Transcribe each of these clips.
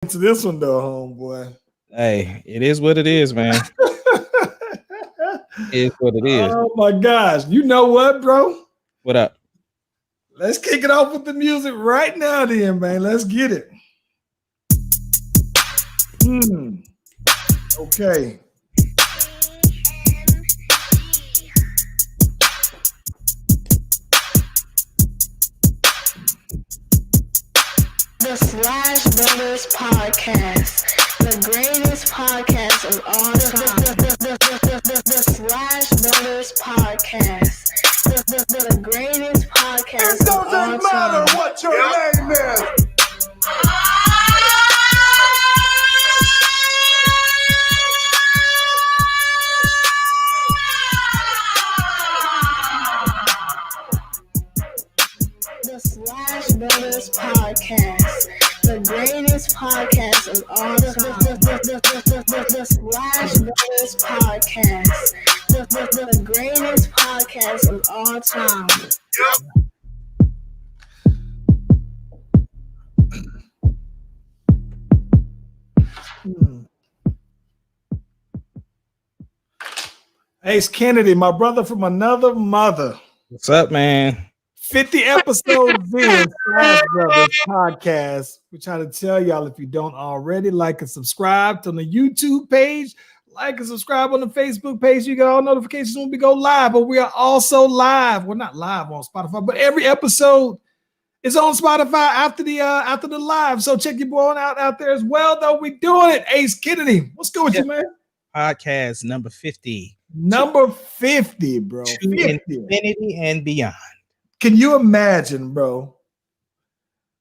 To this one though, homeboy. Hey, it is what it is, man. It is what it is. Oh my gosh. You know what, bro? What up? Let's kick it off with the music right now then, man. Let's get it. Okay. The Slash Brothers Podcast, the greatest podcast of all time. The Slash Brothers Podcast, the greatest podcast of all time. It doesn't matter what your name is. The Slash Brothers Podcast, the greatest podcast of all time. The Slash Brothers Podcast, the greatest podcast of all time. Ace Kennedy, my brother from another mother. What's up, man? 50 episodes in Slash Brothers Podcast. We're trying to tell y'all, if you don't already, like and subscribe to the YouTube page, like and subscribe on the Facebook page. You get all notifications when we go live. But we are also live. We're not live on Spotify, but every episode is on Spotify after the live. So check your boy out there as well. Though we doing it. Ace Kennedy, what's good with you, man? Podcast number 50. Number 50, bro. To 50. infinity and beyond. Can you imagine, bro,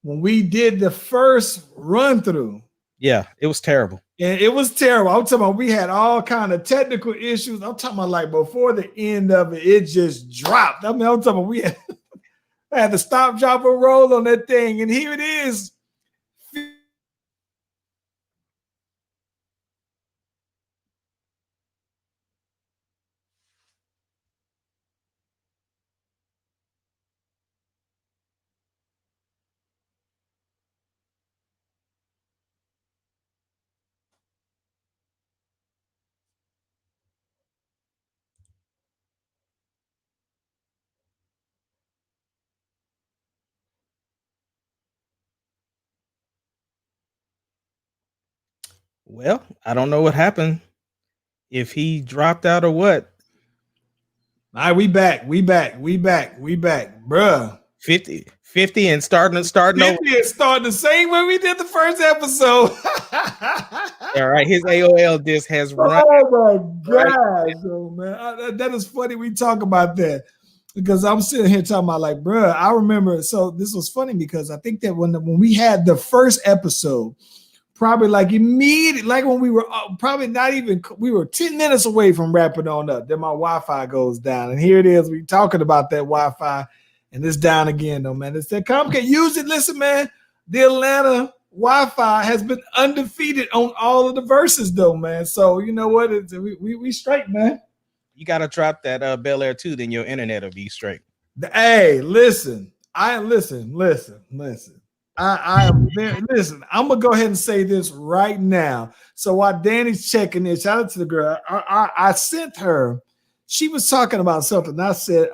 when we did the first run through? Yeah, it was terrible. And it was terrible. I'm talking about we had all kind of technical issues. I'm talking about like before the end of it, it just dropped. I mean, I'm talking about we had, I had to stop, drop, and roll on that thing. And here it is. Well, I don't know what happened. If he dropped out or what. All right, we back, bruh. 50 and starting 50 over. and starting the same way we did the first episode. All right, his AOL disc has run. Oh my gosh, oh man, that is funny. We talk about that because I'm sitting here talking about like, bruh, I remember. So this was funny because I think that when we had the first episode, probably like immediately, like when we were probably not even, we were 10 minutes away from wrapping on up. Then my Wi-Fi goes down, and here it is. We talking about that Wi-Fi, and it's down again, though, man. It's that complicated. Use it. Listen, man. The Atlanta Wi-Fi has been undefeated on all of the verses, though, man. So you know what? We straight, man. You gotta drop that Bel Air 2, then your internet will be straight. Hey, listen. Listen. I am very, listen. I'm gonna go ahead and say this right now. So while Danny's checking this, shout out to the girl. I sent her. She was talking about something. I said,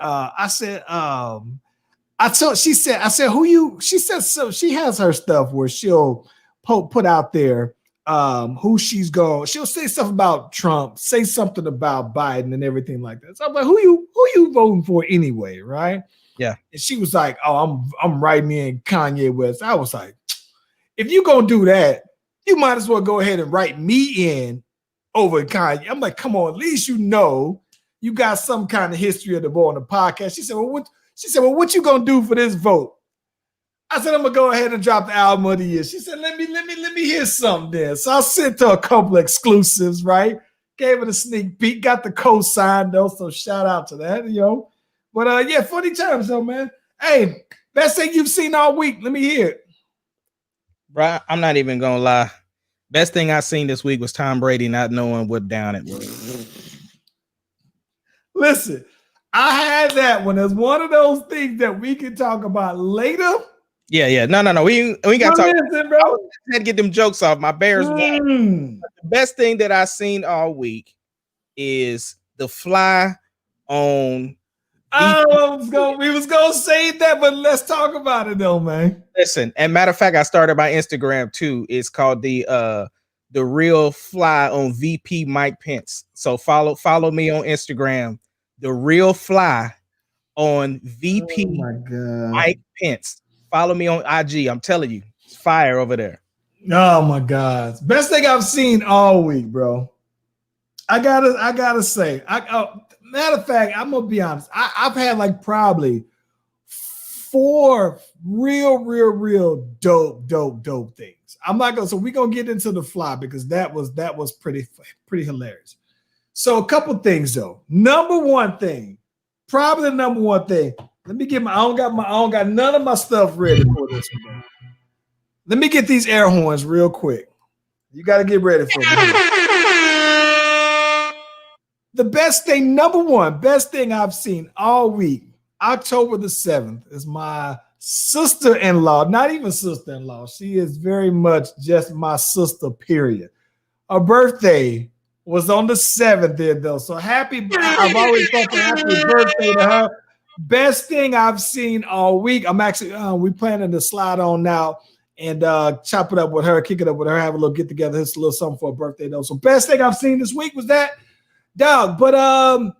who you? She said, so she has her stuff where she'll put out there who she's going. She'll say stuff about Trump, say something about Biden and everything like that. So I'm like, who you voting for anyway, right? Yeah. And she was like, oh, I'm writing in Kanye West. I was like, if you're gonna do that, you might as well go ahead and write me in over Kanye. I'm like, come on, at least you know you got some kind of history of the boy on the podcast. She said, well, what you gonna do for this vote? I said, I'm gonna go ahead and drop the album of the year. She said, let me hear something there. So I sent her a couple of exclusives, right? Gave her the sneak peek, got the co-sign though. So shout out to that, yo. But yeah, funny times though, man. Hey, best thing you've seen all week. Let me hear it. Bro, I'm not even gonna lie. Best thing I seen this week was Tom Brady not knowing what down it was. Listen, I had that one as one of those things that we can talk about later. Yeah. No. We got to talk. Listen, bro. I had to get them jokes off. My Bears won. The best thing that I've seen all week is the fly on. We was gonna say that, but let's talk about it though, man. Listen, and matter of fact, I started my Instagram too. It's called the real fly on VP Mike Pence. So follow me on Instagram. The real fly on VP Mike Pence. Follow me on IG. I'm telling you, it's fire over there. Oh my God, best thing I've seen all week, bro. I gotta say, matter of fact, I'm gonna be honest. I've had like probably 4 real dope things. I'm not gonna. So we're gonna get into the fly because that was pretty hilarious. So a couple things though. Number one thing, probably the number one thing. Let me get I don't got none of my stuff ready for this one. Bro. Let me get these air horns real quick. You got to get ready for it. The best thing, number one, best thing I've seen all week, October the 7th, is my sister-in-law, not even sister-in-law. She is very much just my sister, period. Her birthday was on the 7th there, though. So happy, I've always thought the happy birthday to her. Best thing I've seen all week. I'm actually, we planning to slide on now and chop it up with her, kick it up with her, have a little get-together. It's a little something for her birthday, though. So best thing I've seen this week was that. Dog, but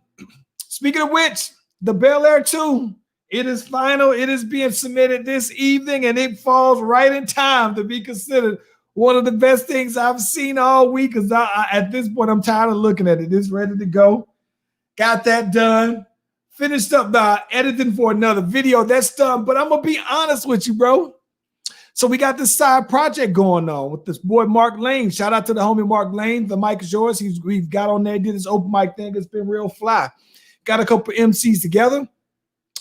speaking of which, the Bel Air 2, it is final. It is being submitted this evening, and it falls right in time to be considered one of the best things I've seen all week. Because at this point, I'm tired of looking at it. It's ready to go. Got that done. Finished up the editing for another video. That's done. But I'm gonna be honest with you, bro. So we got this side project going on with this boy Mark Lane. Shout out to the homie Mark Lane. The mic is yours. We've got on there, did this open mic thing. It's been real fly. Got a couple MCs together.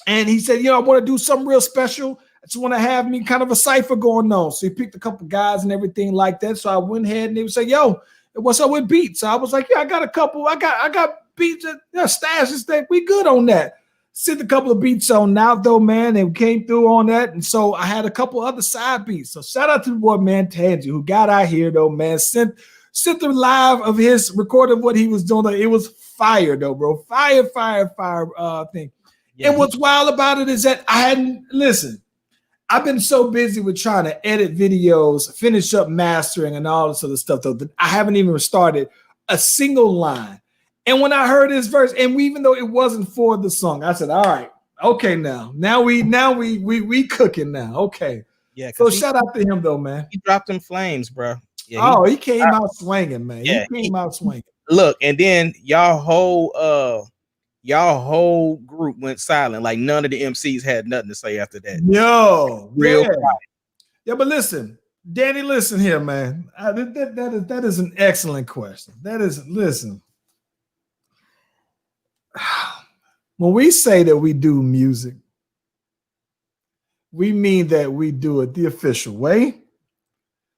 And he said, I want to do something real special. I just want to have me kind of a cypher going on. So he picked a couple guys and everything like that. So I went ahead and they would say, yo, what's up with beats? So I was like, yeah, I got a couple. I got beats, stashes thing. We good on that. Sent a couple of beats on now, though, man, and came through on that. And so I had a couple other side beats. So shout out to the boy, man, Tangy, who got out here, though, man. Sent the live of his recording what he was doing. It was fire, though, bro. Fire thing. Yeah. And what's wild about it is that I've been so busy with trying to edit videos, finish up mastering and all this other stuff, though, that I haven't even started a single line. And when I heard his verse, and even though it wasn't for the song, I said, all right, okay, now we cooking now. Okay. Yeah. So shout out to him though, man. He dropped them flames, bro. Yeah, he came out swinging, man. Yeah, he came out swinging. Look, and then y'all whole group went silent. Like none of the MCs had nothing to say after that. Yo, real. Yeah, but listen, Danny, listen here, man. That is an excellent question. Listen. When we say that we do music, we mean that we do it the official way.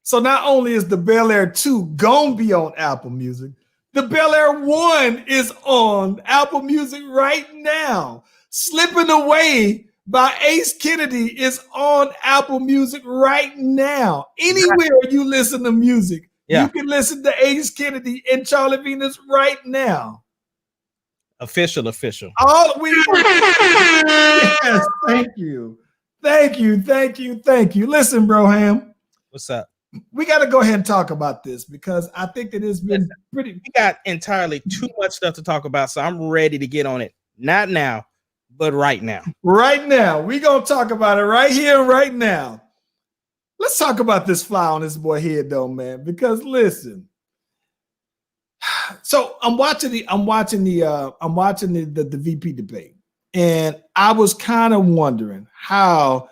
So not only is the Bel Air 2 gonna be on Apple Music, the Bel Air 1 is on Apple Music right now. Slipping Away by Ace Kennedy is on Apple Music right now. Anywhere you listen to music, you can listen to Ace Kennedy and Charlie Venus right now. Official. All we yes, thank you. Listen, Broham. What's up? We got to go ahead and talk about this because I think that it's been pretty. We got entirely too much stuff to talk about, so I'm ready to get on it. Not now, but right now. Right now. We're going to talk about it right here, right now. Let's talk about this fly on this boy head, though, man, because listen. So I'm watching the VP debate, and I was kind of wondering how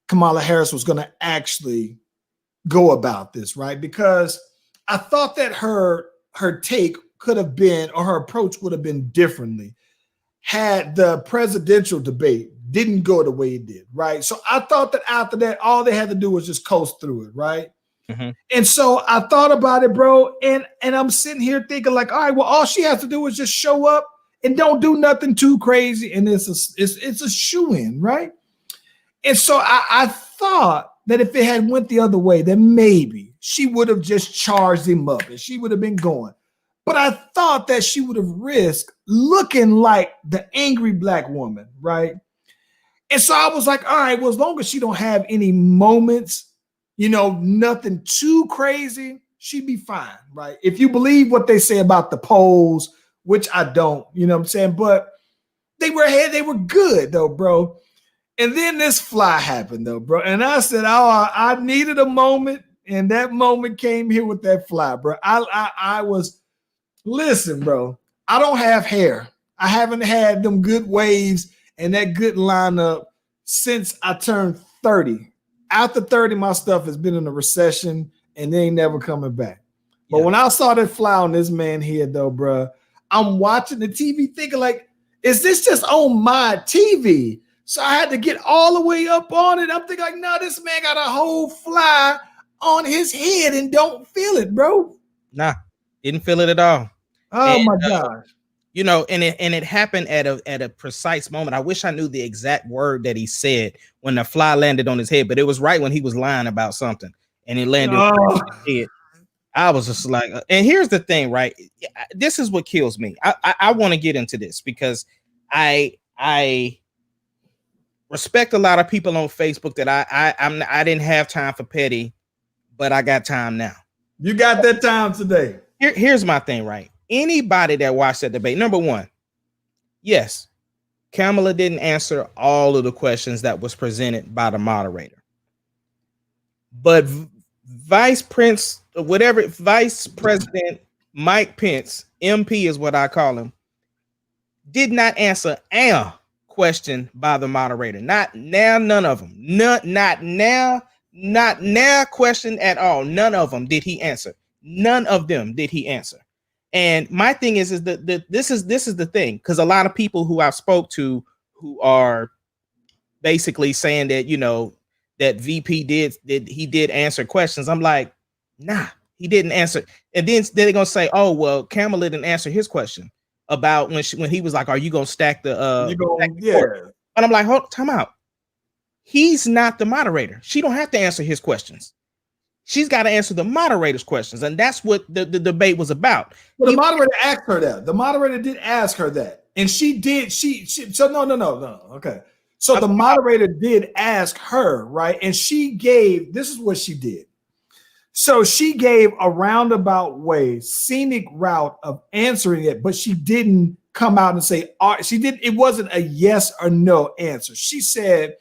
Kamala Harris was going to actually go about this, right? Because I thought that her take could have been, or her approach would have been differently had the presidential debate didn't go the way it did, right? So I thought that after that, all they had to do was just coast through it, right? Mm-hmm. And so I thought about it, bro, and I'm sitting here thinking like, all right, well, all she has to do is just show up and don't do nothing too crazy, and it's a shoo-in, right? And so I thought that if it had went the other way, then maybe she would have just charged him up and she would have been going. But I thought that she would have risked looking like the angry black woman, right? And so I was like, all right, well, as long as she don't have any moments, nothing too crazy, she'd be fine, right? If you believe what they say about the polls, which I don't, you know what I'm saying? But they were good though, bro. And then this fly happened though, bro. And I said, oh, I needed a moment. And that moment came here with that fly, bro. I was, listen, bro, I don't have hair. I haven't had them good waves and that good lineup since I turned 30. After 30, my stuff has been in a recession and they ain't never coming back. But when I saw that fly on this man here though, bro, I'm watching the TV thinking like, is this just on my TV? So I had to get all the way up on it. I'm thinking like, no, this man got a whole fly on his head and don't feel it, bro. Nah, didn't feel it at all. Oh my gosh. And it happened at a precise moment. I wish I knew the exact word that he said when the fly landed on his head, but it was right when he was lying about something and it landed on his head. I was just like, and here's the thing, right? This is what kills me. I want to get into this because I respect a lot of people on Facebook that I didn't have time for petty, but I got time now. You got that time today. Here's my thing, right? Anybody that watched that debate, number one, yes, Kamala didn't answer all of the questions that was presented by the moderator, but Vice President Mike Pence, MP is what I call him, did not answer a question by the moderator. Not now, none of them. Not now question at all. None of them did he answer. None of them did he answer. And my thing is that this is the thing, because a lot of people who I've spoke to who are basically saying that, that VP did answer questions. I'm like, nah, he didn't answer. And then they're gonna say, oh well, Kamala didn't answer his question about when he was like, are you gonna stack the court? And I'm like, hold, time out. He's not the moderator. She don't have to answer his questions. She's got to answer the moderator's questions, and that's what the debate was about. Well, the moderator asked her that. The moderator did ask her that, and she did. So no. Okay. So the moderator did ask her, right? And she gave. This is what she did. So she gave a roundabout way, scenic route of answering it, but she didn't come out and say. She did. It wasn't a yes or no answer. She said,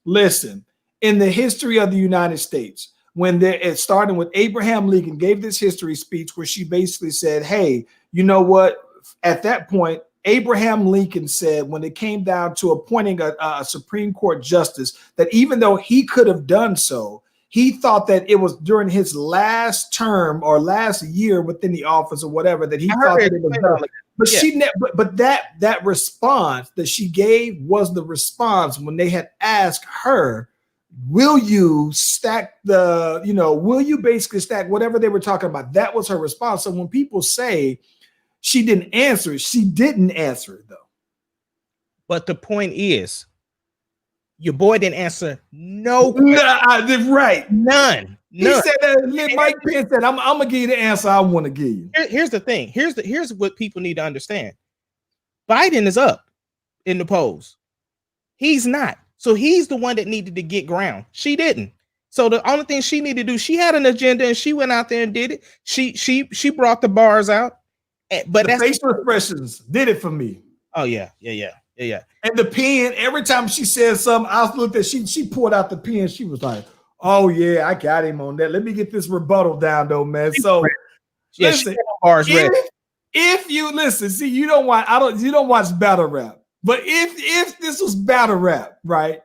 "Listen, in the history of the United States." When it started with Abraham Lincoln gave this history speech where she basically said, hey, you know what? At that point, Abraham Lincoln said when it came down to appointing a Supreme Court justice, that even though he could have done so, he thought that it was during his last term or last year within the office or whatever that he thought that it was done. But but that response that she gave was the response when they had asked her, will you stack will you basically stack whatever they were talking about? That was her response. So when people say she didn't answer it, she didn't answer it though. But the point is, your boy didn't answer no right. None. He said that Mike Pence said, I'm gonna give you the answer I want to give you. Here's the thing. Here's what people need to understand. Biden is up in the polls. He's not. So he's the one that needed to get ground. She didn't. So the only thing she needed to do, she had an agenda and she went out there and did it. She brought the bars out. But the facial expressions did it for me. Oh yeah. And the pen, every time she said something, I looked at she pulled out the pen. She was like, oh yeah, I got him on that. Let me get this rebuttal down though, man. So listen, if you listen, see, you don't watch battle rap. But if this was battle rap, right,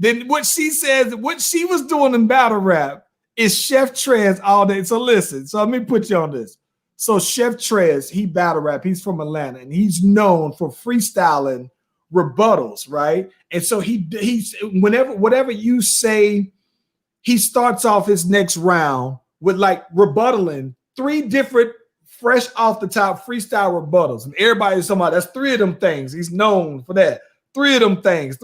then what she says, what she was doing in battle rap is Chef Trez all day. So listen, so let me put you on this. So Chef Trez, he battle rap. He's from Atlanta, and he's known for freestyling rebuttals, right? And so he's whatever you say, he starts off his next round with like rebuttaling 3 different fresh off the top freestyle rebuttals. And everybody's talking about that's 3 of them things. He's known for that. 3 of them things.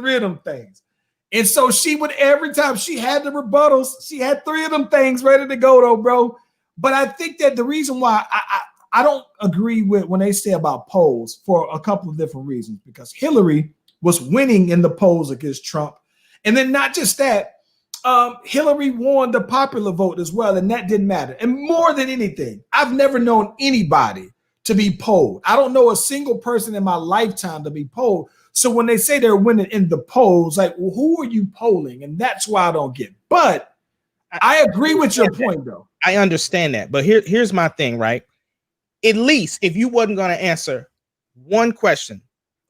And so she would, every time she had the rebuttals, she had 3 of them things ready to go though, bro. But I think that the reason why I don't agree with when they say about polls for a couple of different reasons, because Hillary was winning in the polls against Trump. And then not just that, Hillary won the popular vote as well, and that didn't matter. And more than anything, I've never known anybody to be polled. I don't know a single person in my lifetime to be polled. So when they say they're winning in the polls, like, well, who are you polling? And that's why I don't get. But I agree with your point, though. I understand that. But here's my thing, right? At least if you wasn't going to answer one question,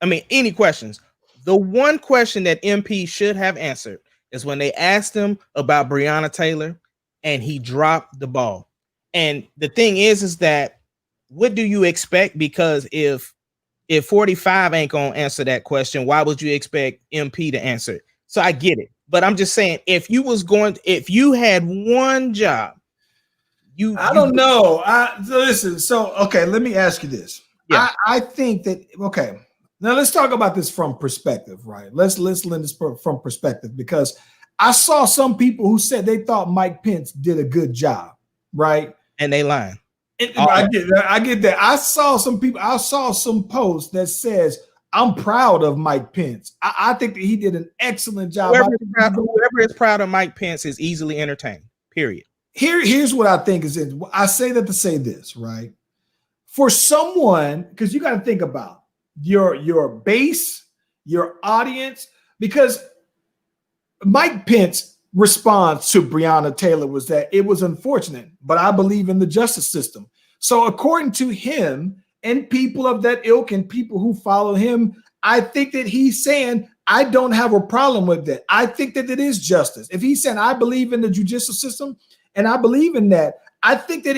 I mean, any questions, the one question that MP should have answered is when they asked him about Breonna Taylor and he dropped the ball. And the thing is that what do you expect? Because if 45 ain't gonna answer that question, why would you expect MP to answer it? So I get it, but I'm just saying, if you had one job, I don't know. So listen. So okay, let me ask you this. Yeah. I think that okay. Now let's talk about this from perspective, right? Let's lend this from perspective, because I saw some people who said they thought Mike Pence did a good job, right? And they lying. I get that. I saw some people. I saw some posts that says, "I'm proud of Mike Pence. I think that he did an excellent job." Whoever is proud of Mike Pence is easily entertained. Period. Here's what I think is it. I say that to say this, right? For someone, because you got to think about your base, your audience, because Mike Pence response to Breonna Taylor was that it was unfortunate, but I believe in the justice system. So according to him and people of that ilk and people who follow him, I think that he's saying, I don't have a problem with that. I think that it is justice. If he's saying, I believe in the judicial system and I believe in that, I think that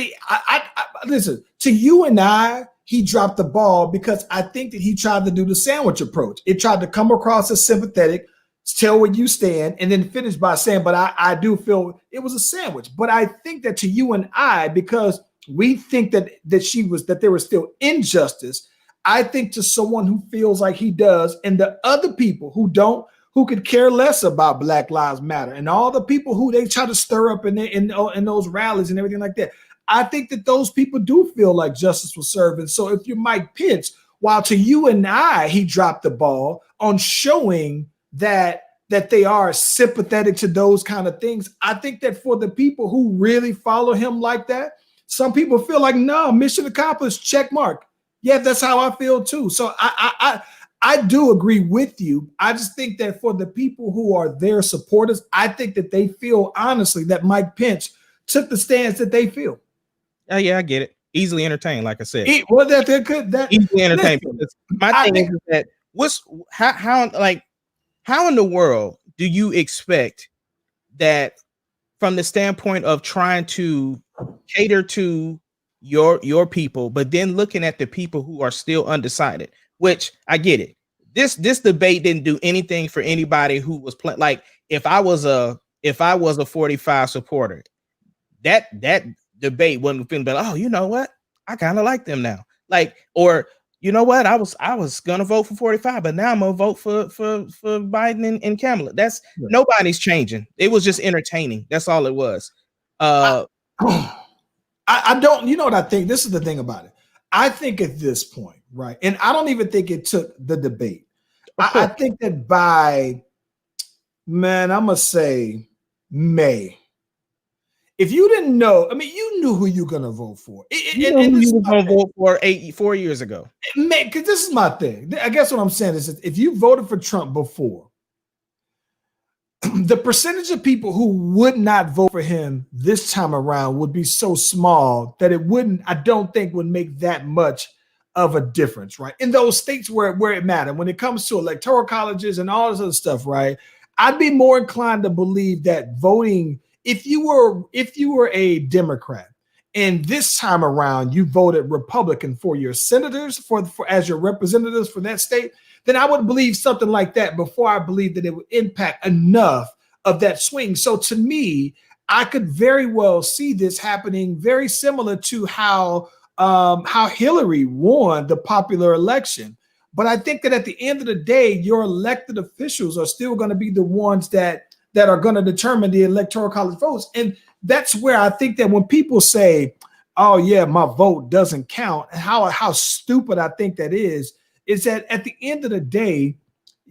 listen, to you and I, he dropped the ball because I think that he tried to do the sandwich approach. It tried to come across as sympathetic, tell where you stand, and then finish by saying, but I do feel it was a sandwich. But I think that to you and I, because we think that there was still injustice, I think to someone who feels like he does, and the other people who don't, who could care less about Black Lives Matter, and all the people who they try to stir up in those rallies and everything like that, I think that those people do feel like justice was served. And so if you're Mike Pence, while to you and I, he dropped the ball on showing that they are sympathetic to those kind of things, I think that for the people who really follow him like that, some people feel like, no, mission accomplished, check mark. Yeah, that's how I feel too. So I do agree with you. I just think that for the people who are their supporters, I think that they feel honestly that Mike Pence took the stance that they feel. Oh yeah, I get it. Easily entertained, like I said. Easily entertained. My thing is that how in the world do you expect that, from the standpoint of trying to cater to your people, but then looking at the people who are still undecided, which I get it. This debate didn't do anything for anybody who was playing. Like if I was a 45 supporter, that debate wouldn't have been, oh, you know what? I kind of like them now. Like, or you know what? I was gonna vote for 45, but now I'm gonna vote for Biden and Kamala. That's right. Nobody's changing. It was just entertaining. That's all it was. I don't, you know what I think? This is the thing about it. I think at this point, right? And I don't even think it took the debate. I think that by, man, I'm gonna say May. If you didn't know, I mean, you knew who you're gonna vote for. You knew who you were gonna vote for 4 years ago. Because this is my thing. I guess what I'm saying is, if you voted for Trump before, the percentage of people who would not vote for him this time around would be so small that it wouldn't, I don't think, would make that much of a difference, right? In those states where it mattered, when it comes to electoral colleges and all this other stuff, right? I'd be more inclined to believe that voting, if you were a Democrat and this time around you voted Republican for your senators, for as your representatives for that state, then I would believe something like that before I believe that it would impact enough of that swing. So to me, I could very well see this happening very similar to how Hillary won the popular election. But I think that at the end of the day, your elected officials are still going to be the ones that are going to determine the electoral college votes. And that's where I think that when people say, oh yeah, my vote doesn't count, and how stupid I think that is that at the end of the day,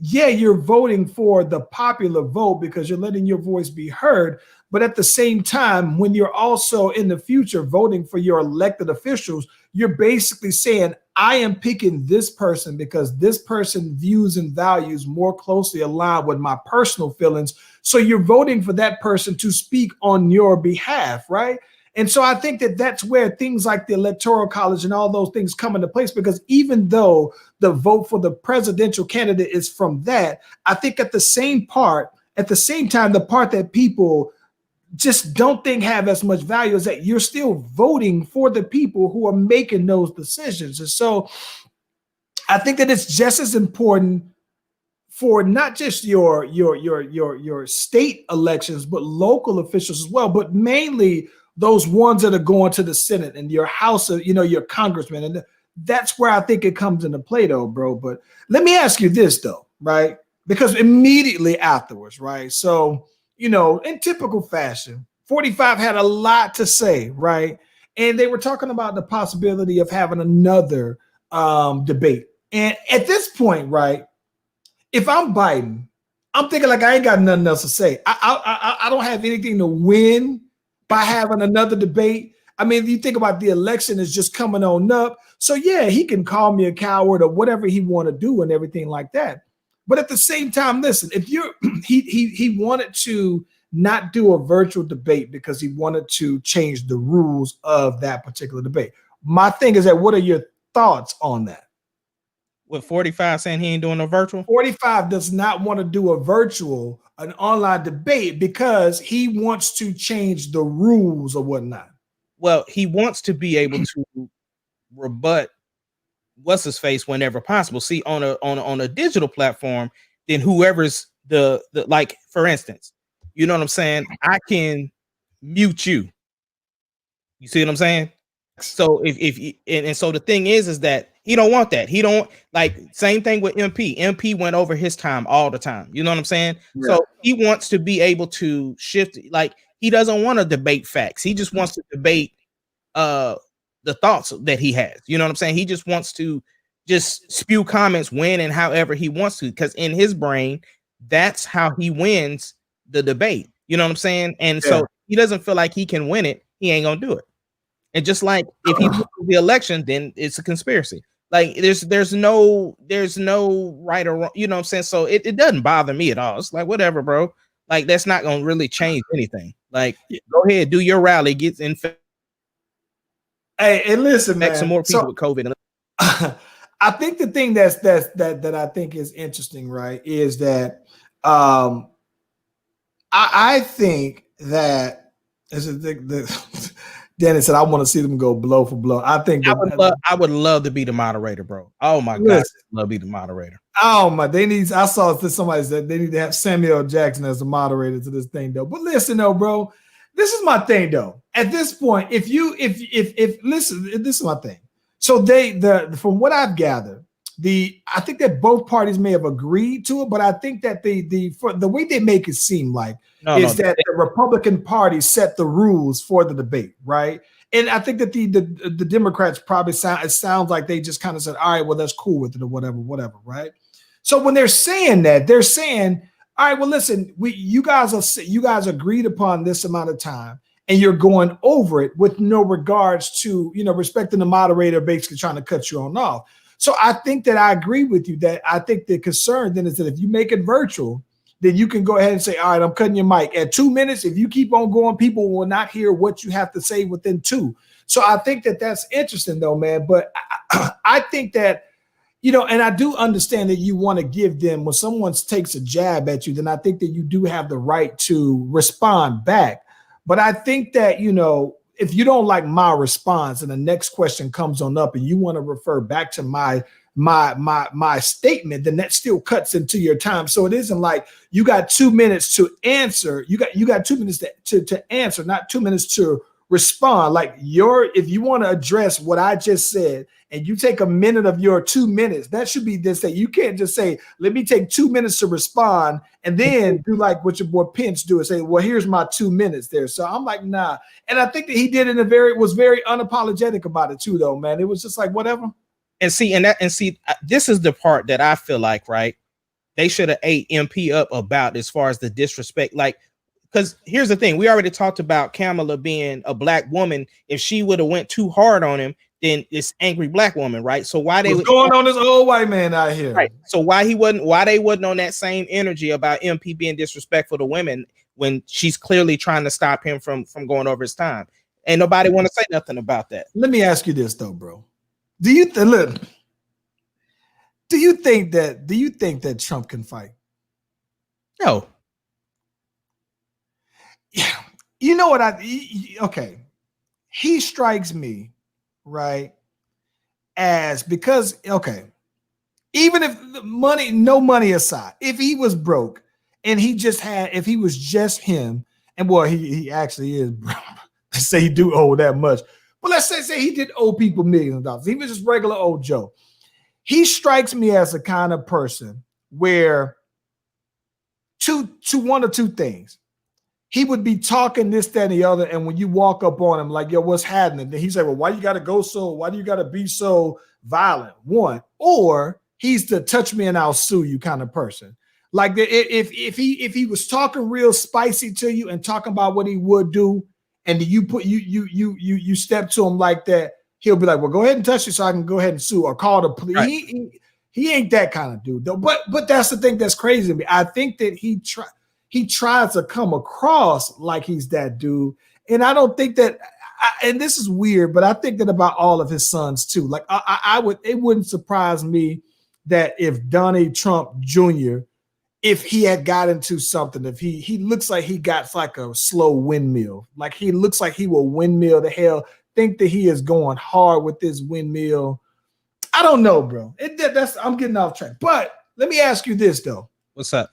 yeah, you're voting for the popular vote because you're letting your voice be heard. But at the same time, when you're also in the future voting for your elected officials, you're basically saying, I am picking this person because this person views and values more closely aligned with my personal feelings. So you're voting for that person to speak on your behalf, right? And so I think that that's where things like the Electoral College and all those things come into place, because even though the vote for the presidential candidate is from that, I think at the same time, the part that people just don't think have as much value is that you're still voting for the people who are making those decisions. And so I think that it's just as important for not just your state elections, but local officials as well, but mainly those ones that are going to the Senate and your House of, your congressman. And that's where I think it comes into play though, bro. But let me ask you this though, right? Because immediately afterwards, right? So, in typical fashion, 45 had a lot to say, right? And they were talking about the possibility of having another debate. And at this point, right, if I'm Biden, I'm thinking like I ain't got nothing else to say. I don't have anything to win by having another debate. I mean, you think about the election is just coming on up. So yeah, he can call me a coward or whatever he want to do and everything like that. But at the same time, listen, if you're he wanted to not do a virtual debate because he wanted to change the rules of that particular debate. My thing is that what are your thoughts on that? With 45 saying he ain't doing no virtual? 45 does not want to do an online debate because he wants to change the rules or whatnot. Well, he wants to be able to rebut what's his face whenever possible. See, on a digital platform, then whoever's the like, for instance, you know what I'm saying? I can mute you. You see what I'm saying? So if so the thing is that he don't want that. He don't like, same thing with MP. MP went over his time all the time. You know what I'm saying? Yeah. So he wants to be able to shift, like he doesn't want to debate facts. He just wants to debate the thoughts that he has. You know what I'm saying? He just wants to just spew comments when and however he wants to, because in his brain, that's how he wins the debate. You know what I'm saying? And so he doesn't feel like he can win it. He ain't gonna do it. And just like if he loses the election, then it's a conspiracy. Like there's no right or wrong. You know what I'm saying? So it doesn't bother me at all. It's like, whatever, bro. Like that's not gonna really change anything. Like go ahead, do your rally, get in. Hey, and listen, man. Some more people with COVID. I think the thing that I think is interesting, right, is that I think that Dennis said I want to see them go blow for blow. I think I would love to be the moderator, bro. Oh my God, I'd love to be the moderator. Oh my, I saw somebody said they need to have Samuel Jackson as the moderator to this thing though. But listen though, bro. This is my thing though. At this point, if listen, this is my thing. So from what I've gathered, I think that both parties may have agreed to it, but I think that the way they make it seem like that the Republican Party set the rules for the debate, right? And I think that the Democrats probably sounds like they just kind of said, all right, well, that's cool with it or whatever, right? So when they're saying that, they're saying, all right, well, listen, you guys agreed upon this amount of time, and you're going over it with no regards to, respecting the moderator basically trying to cut you on off. So I think that I agree with you that I think the concern then is that if you make it virtual, then you can go ahead and say, all right, I'm cutting your mic. At 2 minutes, if you keep on going, people will not hear what you have to say within 2. So I think that that's interesting though, man. But I think that, and I do understand that you want to give them, when someone takes a jab at you, then I think that you do have the right to respond back. But I think that, if you don't like my response and the next question comes on up and you want to refer back to my statement, then that still cuts into your time. So it isn't like you got 2 minutes to answer. You got 2 minutes to answer, not 2 minutes to respond. Like if you want to address what I just said, and you take a minute of your 2 minutes, that should be this thing. You can't just say, let me take 2 minutes to respond and then do like what your boy Pence do and say, well, here's my 2 minutes there. So I'm like, nah. And I think that he did was very unapologetic about it too, though, man. It was just like, whatever. And see, this is the part that I feel like, right? They should have ate MP up about as far as the disrespect. Like, because here's the thing. We already talked about Kamala being a black woman. If she would have went too hard on him, then it's angry black woman, right? So why What's going on this old white man out here? Right. So why they wasn't on that same energy about MP being disrespectful to women when she's clearly trying to stop him from going over his time? Ain't nobody want to say nothing about that. Let me ask you this though, bro. Do you think that Trump can fight? No. Yeah. You know what okay. He strikes me, right, as because, okay, even if no money aside, if he was broke and if he was just him, and boy, he actually is, bro. Let's say he do owe that much, but let's say he did owe people millions of dollars. He was just regular old Joe. He strikes me as the kind of person where one or two things. He would be talking this, that, and the other. And when you walk up on him, like, yo, what's happening? Then he's like, well, why do you got to be so violent? One, or he's the touch me and I'll sue you kind of person. Like if he was talking real spicy to you and talking about what he would do, and you step to him like that, he'll be like, well, go ahead and touch you so I can go ahead and sue or call the police. Right. He ain't that kind of dude though. But that's the thing that's crazy to me. I think that he tries to come across like he's that dude. And I don't think that, and this is weird, but I think that about all of his sons too. Like it wouldn't surprise me that if Donald Trump Jr., if he had got into something, if he looks like he got like a slow windmill, like he looks like he will windmill the hell, think that he is going hard with this windmill. I don't know, bro. I'm getting off track. But let me ask you this though. What's up?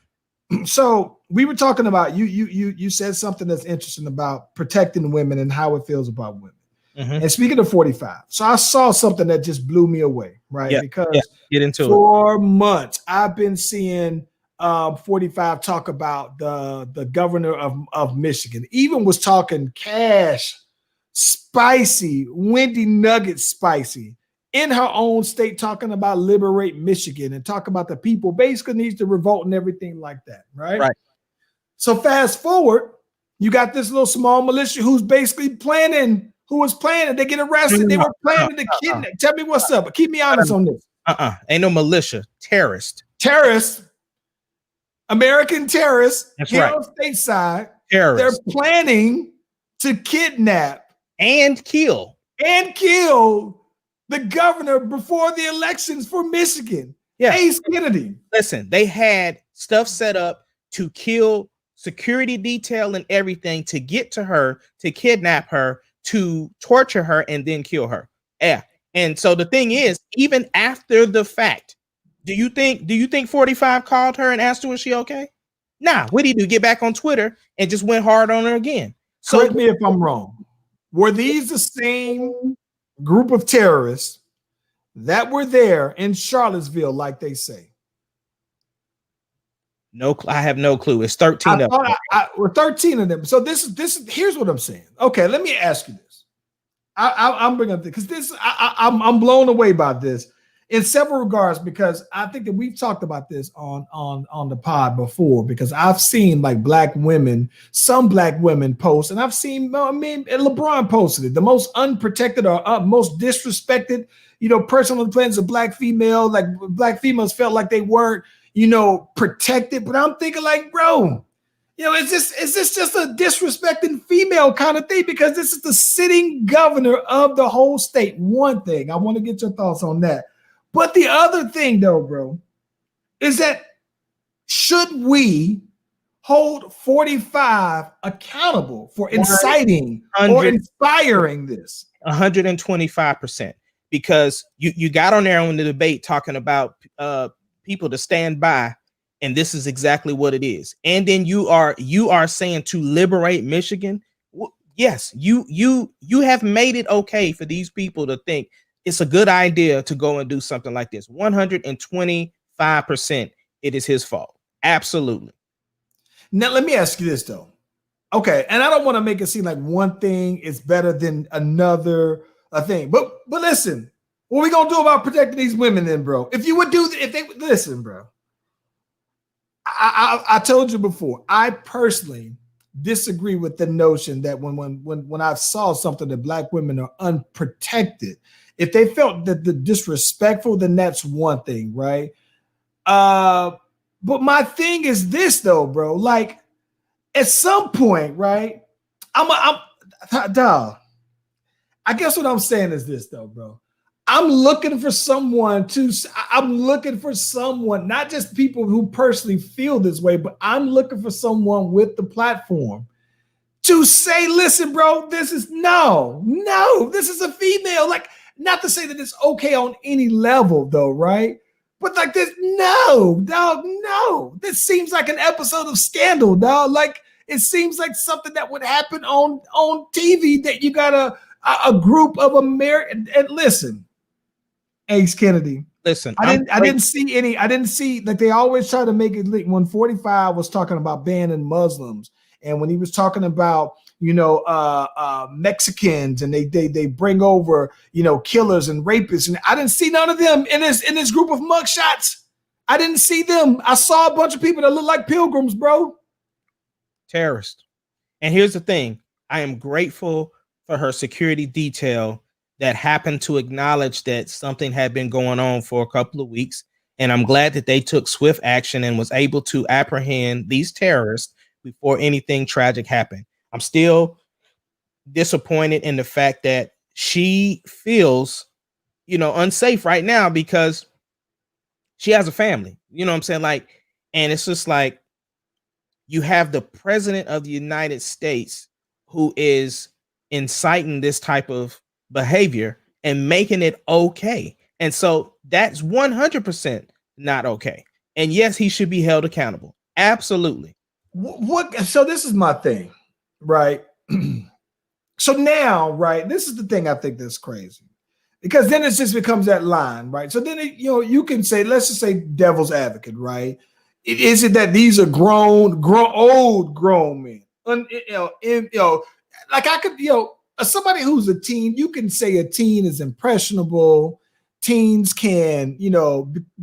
So we were talking about you said something that's interesting about protecting women and how it feels about women. Mm-hmm. And speaking of 45, so I saw something that just blew me away, right? Yeah, because get into for months I've been seeing 45 talk about the governor of Michigan, even was talking cash, spicy, Wendy Nugget spicy. In her own state, talking about liberate Michigan and talk about the people basically needs to revolt and everything like that, right? Right. So fast forward, you got this little small militia who's basically planning, they get arrested. They were planning to kidnap. Tell me what's up, but keep me honest on this. Ain't no militia. Terrorists. American terrorists. That's right. On stateside. Terrorists. They're planning to kidnap and kill the governor before the elections for Michigan. Yeah. Ace Kennedy. Listen, they had stuff set up to kill security detail and everything to get to her, to kidnap her, to torture her, and then kill her. Yeah. And so the thing is, even after the fact, do you think 45 called her and asked her, was she okay? Nah. What did he do? Get back on Twitter and just went hard on her again. So correct me if I'm wrong. Were these the same group of terrorists that were there in Charlottesville, like they say? No, I have no clue. It's 13 of them. We're 13 of them. So this is here's what I'm saying. Okay, let me ask you this. I'm bringing up because I'm blown away by this in several regards, because I think that we've talked about this on the pod before, because I've seen like some black women post, and I've seen, LeBron posted it, the most unprotected or most disrespected, person on the planet is a black female. Like black females felt like they weren't, protected. But I'm thinking like, bro, is this just a disrespecting female kind of thing? Because this is the sitting governor of the whole state. One thing, I want to get your thoughts on that. But the other thing, though, bro, is that should we hold 45 accountable for inciting or inspiring this? 125%. Because you got on there on the debate talking about people to stand by, and this is exactly what it is. And then you are saying to liberate Michigan. yes, you have made it okay for these people to think it's a good idea to go and do something like this. 125%, it is his fault. Absolutely. Now, let me ask you this though. Okay, and I don't want to make it seem like one thing is better than another thing, but listen, what we gonna do about protecting these women then, bro? If you would do, if they listen, bro, I told you before, I personally disagree with the notion that when I saw something that black women are unprotected, if they felt that the disrespectful, then that's one thing, right? But my thing is this though, bro. Like at some point, right? Dog. I guess what I'm saying is this though, bro. I'm looking for someone, not just people who personally feel this way, but I'm looking for someone with the platform to say, listen, bro, this is this is a female. Like, not to say that it's okay on any level though, right? But like this, no. This seems like an episode of Scandal, dog. Like, it seems like something that would happen on TV, that you got a group of American, and listen, Ace Kennedy. Listen, I didn't see like they always try to make it when 45 was talking about banning Muslims, and when he was talking about Mexicans, and they bring over killers and rapists, and I didn't see none of them in this group of mugshots. I didn't see them. I saw a bunch of people that look like pilgrims, bro. Terrorist. And here's the thing: I am grateful for her security detail that happened to acknowledge that something had been going on for a couple of weeks. And I'm glad that they took swift action and was able to apprehend these terrorists before anything tragic happened. I'm still disappointed in the fact that she feels, unsafe right now because she has a family. You know what I'm saying? Like, and it's just like, you have the president of the United States who is inciting this type of behavior and making it okay. And so that's 100% not okay. And yes, he should be held accountable. Absolutely. So this is my thing, right? So now, right, this is the thing I think that's crazy, because then it just becomes that line, right? So then you can say, let's just say devil's advocate, right? Is it that these are grown men? Like I could, somebody who's a teen, you can say a teen is impressionable. Teens can,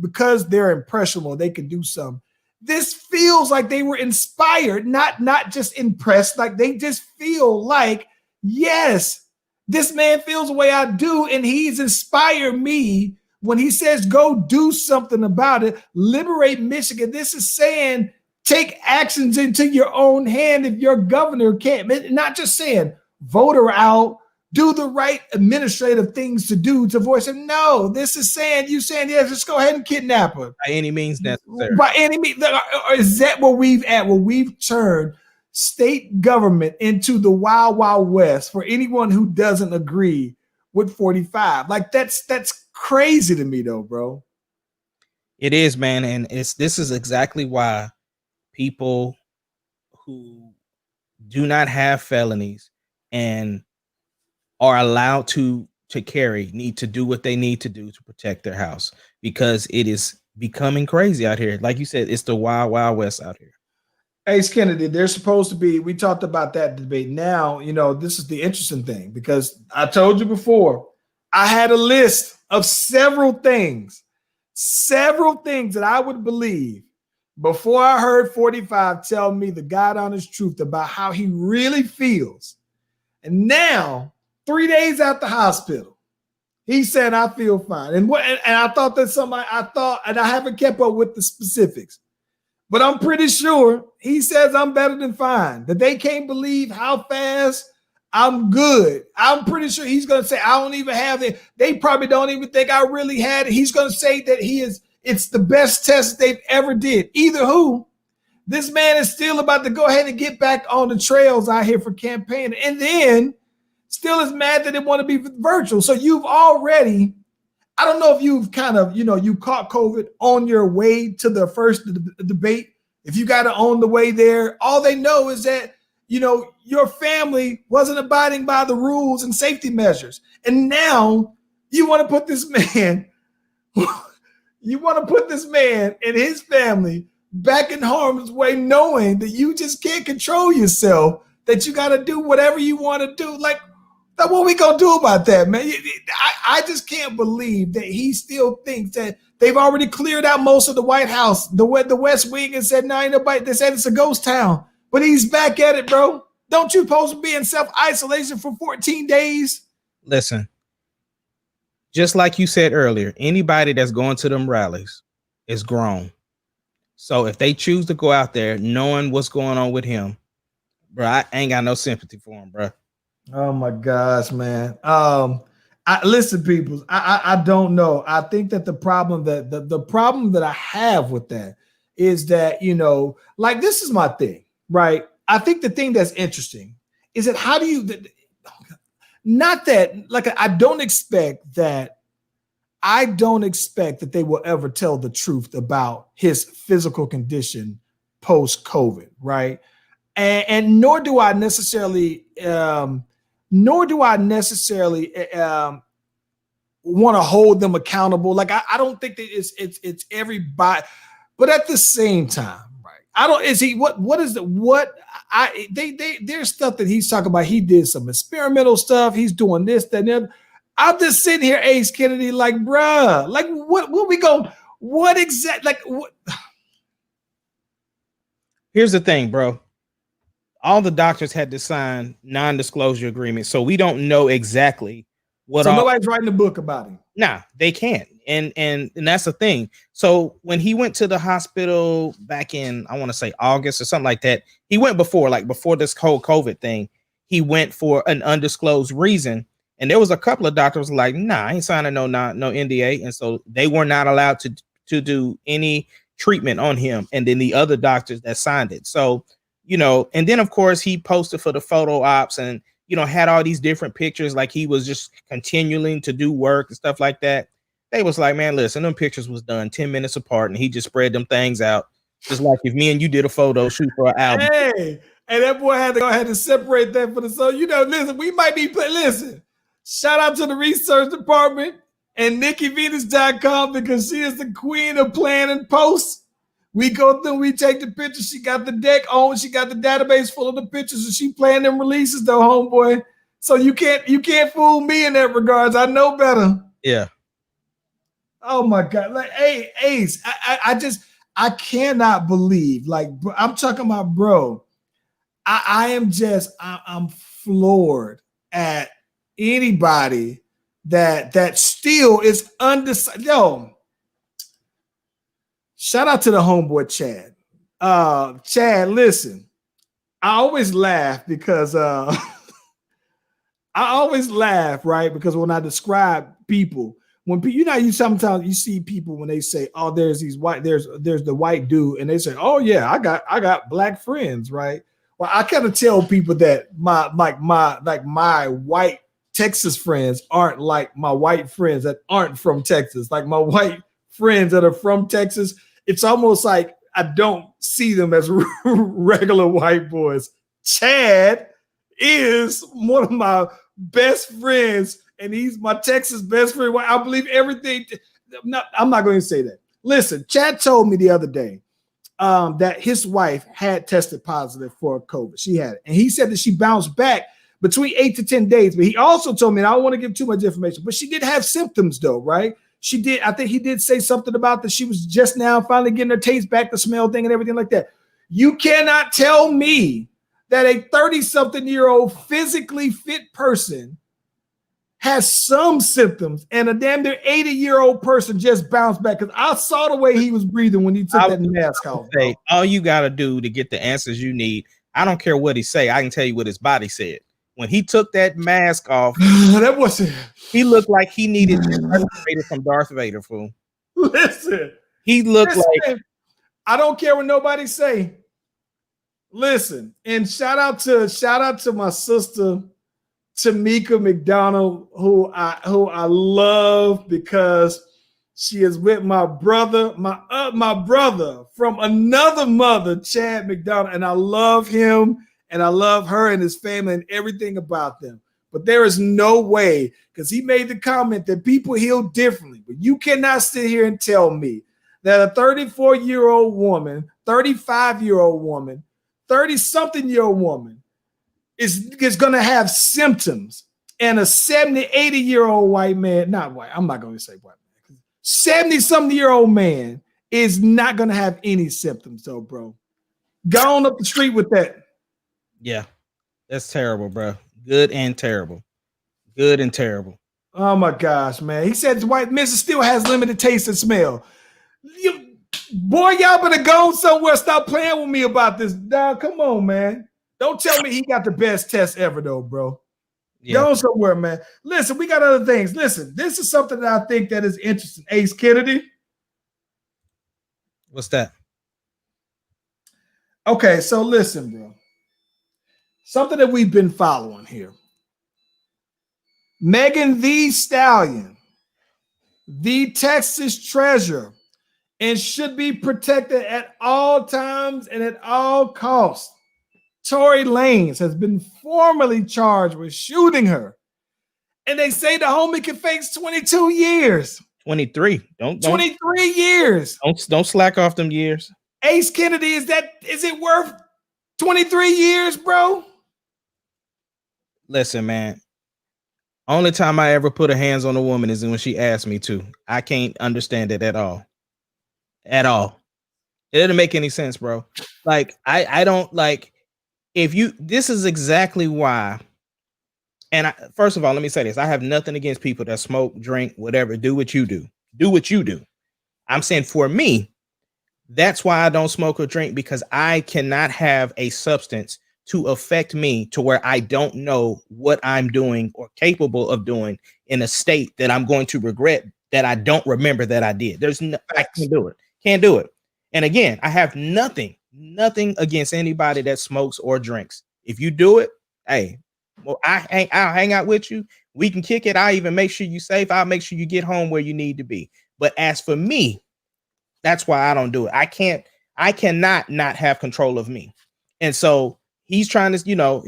because they're impressionable, they can do something. This feels like they were inspired, not just impressed. Like they just feel like, yes, this man feels the way I do, and he's inspired me when he says, go do something about it. Liberate Michigan. This is saying, take actions into your own hand if your governor can't. Not just saying, vote her out, do the right administrative things to do to voice him. No, this is saying, yes, let's go ahead and kidnap her. By any means necessary. By any means. Is that where we've at? Where we've turned state government into the wild, wild west for anyone who doesn't agree with 45. Like that's crazy to me though, bro. It is, man. And this is exactly why people who do not have felonies and are allowed to carry need to do what they need to do to protect their house, because it is becoming crazy out here. Like you said, it's the wild, wild west out here. Ace Kennedy, there's supposed to be, we talked about that debate. Now, this is the interesting thing, because I told you before, I had a list of several things that I would believe before I heard 45 tell me the God honest truth about how he really feels. And now, 3 days at the hospital, he said, I feel fine. And I thought that and I haven't kept up with the specifics, but I'm pretty sure he says I'm better than fine, that they can't believe how fast I'm good. I'm pretty sure he's going to say, I don't even have it. They probably don't even think I really had it. He's going to say that it's the best test they've ever did. Either who, this man is still about to go ahead and get back on the trails out here for campaigning. And then still is mad that they want to be virtual. So you've already, I don't know if you've kind of, you caught COVID on your way to the first debate. If you got it on the way there, all they know is that your family wasn't abiding by the rules and safety measures. And now you want to put this man, and his family back in harm's way, knowing that you just can't control yourself, that you got to do whatever you want to do. Like, what we going to do about that, man? I just can't believe that he still thinks that they've already cleared out most of the White House, the West Wing, and said, no, ain't nobody. They said it's a ghost town. But he's back at it, bro. Don't you supposed to be in self-isolation for 14 days? Listen, just like you said earlier, anybody that's going to them rallies is grown. So if they choose to go out there knowing what's going on with him, bro, I ain't got no sympathy for him, bro. Oh my gosh, man. Listen, people, I don't know. I think that the problem that I have with that is that, like, this is my thing, right? I think the thing that's interesting is that how do you, not that, like, I don't expect that they will ever tell the truth about his physical condition post-COVID, right? And nor do I necessarily want to hold them accountable. Like, I don't think that it's everybody, but at the same time, right? There's stuff that he's talking about. He did some experimental stuff. He's doing this, that, and the other. I'm just sitting here, Ace Kennedy, like, bruh, like, what we go, what exact, like, what? Here's the thing, bro. All the doctors had to sign non-disclosure agreements, so we don't know exactly what. So nobody's writing a book about him. Nah, they can't, and that's the thing. So when he went to the hospital back in, I want to say August or something like that, he went before this whole COVID thing. He went for an undisclosed reason, and there was a couple of doctors like, nah, I ain't signing no NDA, and so they were not allowed to do any treatment on him. And then the other doctors that signed it, so. And then of course he posted for the photo ops and, had all these different pictures, like he was just continuing to do work and stuff like that. They was like, man, listen, them pictures was done 10 minutes apart and he just spread them things out. Just like if me and you did a photo shoot for an album. Hey, and that boy had to go ahead and separate that for the soul. Listen, we might be, listen, shout out to the research department and NikkiVenus.com, because she is the queen of planning posts. We go through, we take the pictures. She got the deck on. She got the database full of the pictures, and she playing them releases, though, homeboy. So you can't fool me in that regards. I know better. Yeah. Oh my God! Like, hey, Ace, I cannot believe. Like, I'm talking about, bro. I'm floored at anybody that still is undecided. Yo. Shout out to the homeboy Chad. Chad, listen, I always laugh because right? Because when I describe people, you sometimes you see people when they say, oh, there's the white dude, and they say, oh yeah, I got black friends, right? Well, I kind of tell people that my white Texas friends aren't like my white friends that aren't from Texas. Like, my white friends that are from Texas, it's almost like I don't see them as regular white boys. Chad is one of my best friends, and he's my Texas best friend. I believe everything. I'm not going to say that. Listen, Chad told me the other day that his wife had tested positive for COVID. She had it, and he said that she bounced back between 8 to 10 days. But he also told me, and I don't want to give too much information, but she did have symptoms, though, right? She did. I think he did say something about that she was just now finally getting her taste back, the smell thing and everything like that. You cannot tell me that a 30-something-year-old physically fit person has some symptoms and a damn near 80-year-old person just bounced back, because I saw the way he was breathing when he took that mask off. Say, all you got to do to get the answers you need, I don't care what he say. I can tell you what his body said. When he took that mask off, that was it. He looked like he needed Vader from Darth Vader, fool. Listen, he looked like. I don't care what nobody say. Listen, and shout out to my sister Tamika McDonald, who I love, because she is with my brother, my brother from another mother, Chad McDonald, and I love him. and I love her and his family and everything about them. But there is no way, because he made the comment that people heal differently. But you cannot sit here and tell me that a 34-year-old woman, 35-year-old woman, 30-something-year-old woman is going to have symptoms, and a 70, 80-year-old white man, not white, I'm not going to say white man, 70-something-year-old man is not going to have any symptoms, though, bro. Go on up the street with that. Yeah, that's terrible, bro. Good and terrible. Good and terrible. Oh my gosh, man. He said the white Mrs. still has limited taste and smell. Boy, y'all better go somewhere. Stop playing with me about this. Dog, come on, man. Don't tell me he got the best test ever, though, bro. Yeah. Go somewhere, man. Listen, we got other things. Listen, this is something that I think that is interesting. Ace Kennedy. What's that? Okay, so listen, bro. Something that we've been following here. Megan Thee Stallion, the Texas treasure, and should be protected at all times and at all costs. Torey Lanez has been formally charged with shooting her. And they say the homie can face 22 years. 23. Don't 23 years. Don't slack off them years. Ace Kennedy, is it worth 23 years, bro? Listen, man. Only time I ever put a hands on a woman is when she asked me to. I can't understand it at all. At all. It doesn't make any sense, bro. Like, I don't like, this is exactly why. And first of all, let me say this. I have nothing against people that smoke, drink, whatever. Do what you do. Do what you do. I'm saying for me, that's why I don't smoke or drink, because I cannot have a substance to affect me to where I don't know what I'm doing or capable of doing in a state that I'm going to regret that I don't remember that I did. I can't do it. Can't do it. And again, I have nothing against anybody that smokes or drinks. If you do it, hey, well, I'll hang out with you. We can kick it. I'll even make sure you're safe. I'll make sure you get home where you need to be. But as for me, that's why I don't do it. I cannot not have control of me. And so he's trying to,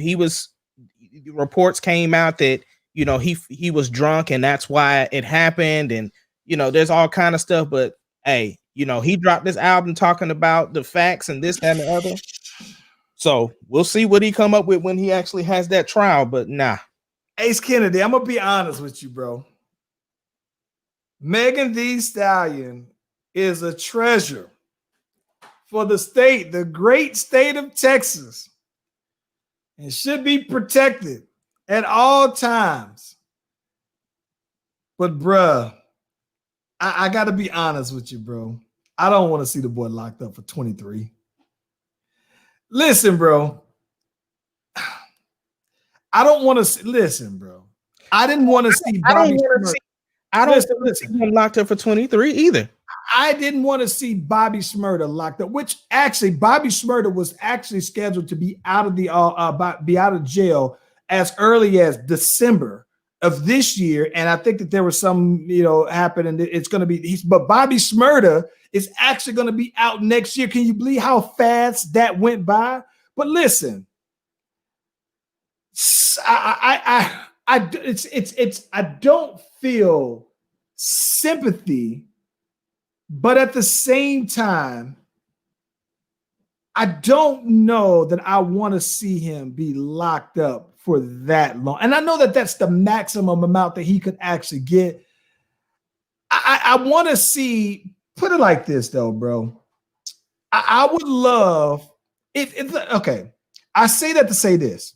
reports came out that, he was drunk and that's why it happened. And, there's all kind of stuff, but hey, he dropped this album talking about the facts and this, that, and the other. So we'll see what he come up with when he actually has that trial, but nah. Ace Kennedy, I'm going to be honest with you, bro. Megan Thee Stallion is a treasure for the state, the great state of Texas, and should be protected at all times. But, bruh, I got to be honest with you, bro. I don't want to see the boy locked up for 23. Listen, bro. I don't want to see. Listen, bro. I didn't want to see Bobby Shmurda. I don't want to see him locked up for 23 either. I didn't want to see Bobby Shmurda locked up, which actually Bobby Shmurda was actually scheduled to be out of the jail as early as December of this year, and I think that there was some happening. It's going to be but Bobby Shmurda is actually going to be out next year. Can you believe how fast that went by? But listen, I don't feel sympathy, but at the same time, I don't know that I want to see him be locked up for that long. And I know that that's the maximum amount that he could actually get. I want to see, put it like this though, bro. I would love if okay. I say that to say this.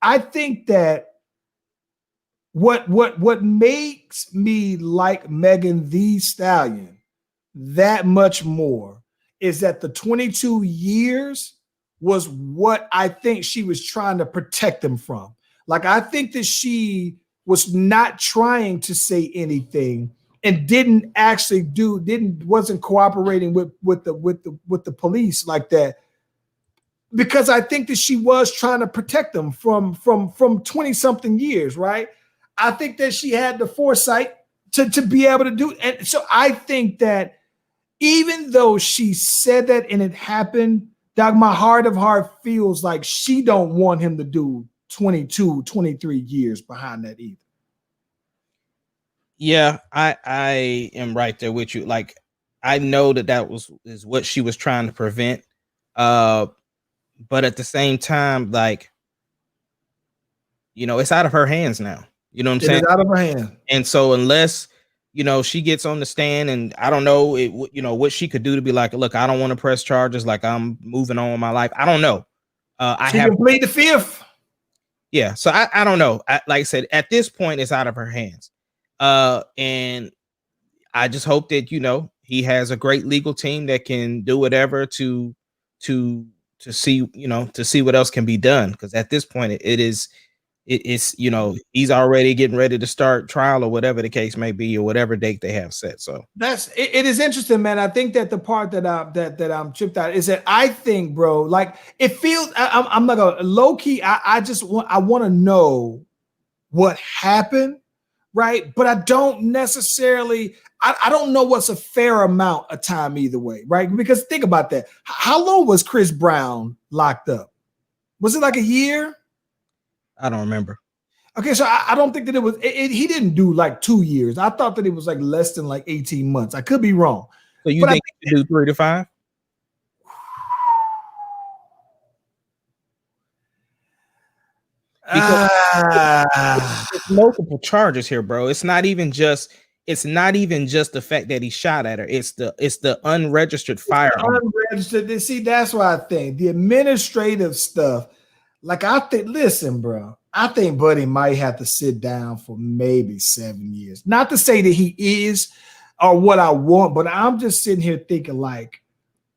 I think that what makes me like Megan Thee Stallion that much more is that the 22 years was what I think she was trying to protect them from. Like, I think that she was not trying to say anything and wasn't cooperating with the police like that, because I think that she was trying to protect them from 20 something years, right? I think that she had the foresight to be able to do it. And so I think that even though she said that and it happened, Doc, my heart of heart feels like she don't want him to do 22, 23 years behind that either. Yeah, I am right there with you. Like, I know that is what she was trying to prevent. But at the same time, like, you know, it's out of her hands now. You know what I'm saying? It's out of her hand. And so unless, you know, she gets on the stand, and I don't know, you know, what she could do to be like, look, I don't want to press charges. Like, I'm moving on with my life. I don't know. She can plead the fifth. Yeah. So I don't know. Like I said, at this point, it's out of her hands. And I just hope that, you know, he has a great legal team that can do whatever to see, you know, to see what else can be done. Because at this point, it's, you know, he's already getting ready to start trial or whatever the case may be, or whatever date they have set. So it is interesting, man. I think that the part that I'm tripped out is that I think, bro, like it feels, I'm not gonna low key. I want to know what happened. Right. But I don't necessarily, I don't know what's a fair amount of time either way. Right. Because think about that. How long was Chris Brown locked up? Was it like a year? I don't remember. Okay. So I don't think that it was, he didn't do like 2 years. I thought that it was like less than like 18 months. I could be wrong. So you think he do 3 to 5? There's multiple charges here, bro. It's not even just the fact that he shot at her. It's the unregistered firearm. Unregistered. See, that's why I think the administrative stuff. Like I think, listen, bro. I think Buddy might have to sit down for maybe 7 years. Not to say that he is or what I want, but I'm just sitting here thinking like,